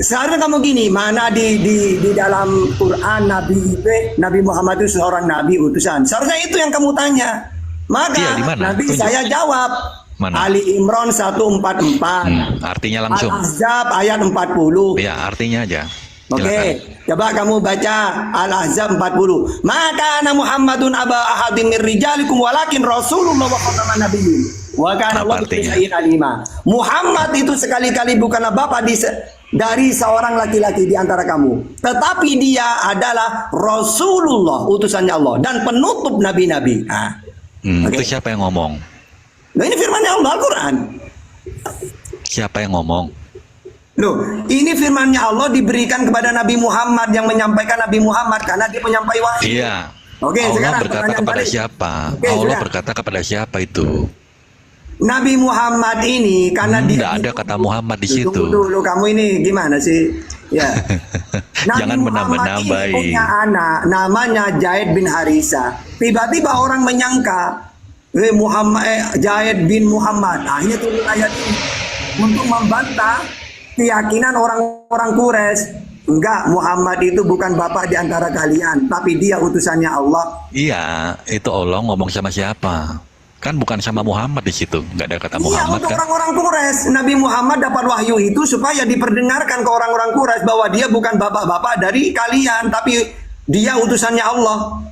seharusnya kamu gini, mana di dalam Quran Nabi Muhammad itu seorang nabi utusan. Seharusnya itu yang kamu tanya. Maka nanti saya jawab. Mana? Ali Imran 144. Artinya langsung. Al-Ahzab ayat 40. Ya, artinya aja. Oke, coba kamu baca Al-Ahzab 40. Maka ana Muhammadun aba ahadin min rijalikum walakin Rasulullah wa khataman nabiyyin. Wa kana Allahu bisyai'in alima. Muhammad itu sekali-kali bukanlah bapak dari seorang laki-laki di antara kamu, tetapi dia adalah Rasulullah, utusannya Allah dan penutup nabi-nabi. Nah, Itu siapa yang ngomong? Nah, ini firmannya Allah Al-Quran. Siapa yang ngomong? Loh, ini firmannya Allah diberikan kepada Nabi Muhammad yang menyampaikan Nabi Muhammad karena dia penyampai wahyu. Iya. Oke, Allah sekarang berkata kepada siapa? Oke, Allah sudah. berkata kepada siapa itu? Nabi Muhammad ini karena dia Tidak ada kata Muhammad di situ. Tunggu dulu, kamu ini gimana sih? Ya. Jangan menambah-nambahi. Punya anak namanya Zaid bin Harisa. Tiba-tiba orang menyangka Zaid bin Muhammad. Akhirnya turun ayat ini untuk membantah keyakinan orang-orang Quraisy. Enggak, Muhammad itu bukan bapak di antara kalian, tapi dia utusannya Allah. Iya, itu Allah ngomong sama siapa? Kan bukan sama Muhammad di situ, nggak ada kata Muhammad untuk kan? orang-orang Quraisy. Nabi Muhammad dapat wahyu itu supaya diperdengarkan ke orang-orang Quraisy bahwa dia bukan bapak-bapak dari kalian, tapi dia utusannya Allah.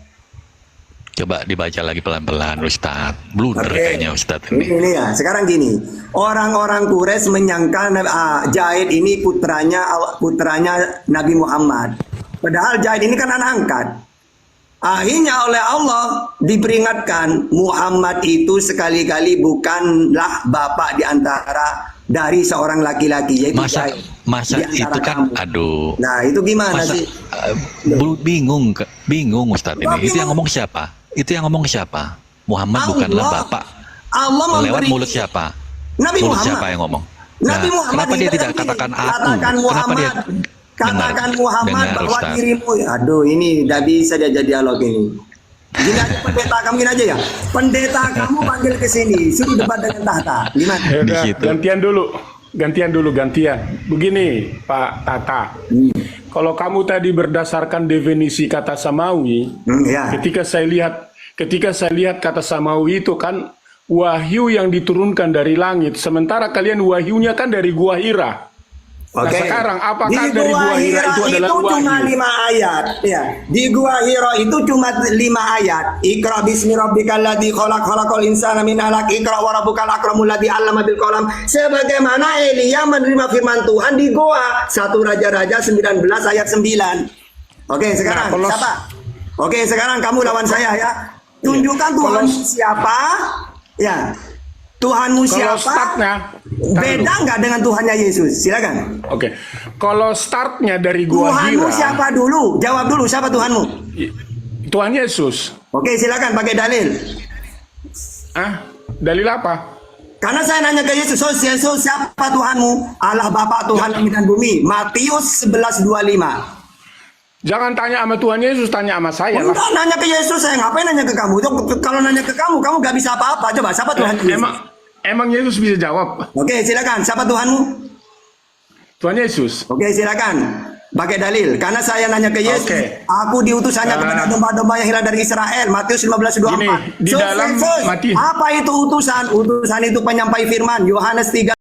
Coba dibaca lagi pelan-pelan, Ustadz. Blunder kayaknya Ustadz ini. Ini ya, sekarang gini, orang-orang Quraisy menyangka Zaid ini putranya Nabi Muhammad. Padahal Zaid ini kan anak angkat. Akhirnya oleh Allah diperingatkan, Muhammad itu sekali-kali bukanlah bapak di antara dari seorang laki-laki, yaitu Zaid. Masa itu kan, kamu. Aduh. Nah, itu gimana sih? Bingung Ustadz ini. Itu yang ngomong siapa? Itu yang ngomong siapa? Muhammad bukanlah bapak. Allah lewat mulut siapa? Nabi mulut Muhammad. siapa yang ngomong? Nabi Muhammad. Kenapa dia tidak katakan aku? Katakan Muhammad bahwa Ustaz. Dirimu. Aduh, ini tidak bisa diajak dialog ini. Gini aja pendeta kamu gini aja ya. Pendeta kamu panggil ke sini, suruh debat dengan tahta. Gimana? Gantian dulu. Begini, Pak Tata. Kalau kamu tadi berdasarkan definisi kata samawi, ya. ketika saya lihat kata samawi itu kan wahyu yang diturunkan dari langit, sementara kalian wahyunya kan dari Gua Hira. Nah, Oke. sekarang apakah Di dari Gua Gua Hira itu adalah cuma wahyu? 5 ayat, ya. Di Gua Hira itu cuma 5 ayat. Iqra bismi rabbikal ladzi khalaq khalaqal insana min 'alaq iqra wa rabbukal akramul ladzi 'allama bil qalam. Sebagaimana Elia menerima firman Tuhan di Goa, 1 Raja-Raja 19 ayat 9. Oke, sekarang Nah, kalau- siapa? Oke, sekarang kamu lawan saya ya. Tunjukkan Tuhan siapa? Ya. Tuhanmu Kalau siapa? startnya, Beda nggak dengan Tuhannya Yesus? Silakan. Oke, kalau startnya dari Gua Tuhanmu Hira, siapa dulu? Jawab dulu, siapa Tuhanmu? Tuhan Yesus. Oke, silakan pakai dalil. Dalil apa? Karena saya nanya ke Yesus, Yesus siapa Tuhanmu? Allah Bapa Tuhan langit dan bumi. Matius 11:25. Jangan tanya sama Tuhan Yesus, tanya sama saya lah. Enggak, nanya ke Yesus, saya ngapain nanya ke kamu? Kalau nanya ke kamu nggak bisa apa-apa. Coba, siapa Tuhan Yesus? Emang Yesus bisa jawab? Oke, silakan. Siapa Tuhanmu? Tuhan Yesus. Oke, silakan. Pakai dalil. Karena saya nanya ke Yesus, Oke. aku diutus hanya kepada domba-domba yang hilang dari Israel. Matius 15:24. Gini, di dalam Yesus, Matius. apa itu utusan? Utusan itu penyampai firman. Yohanes 3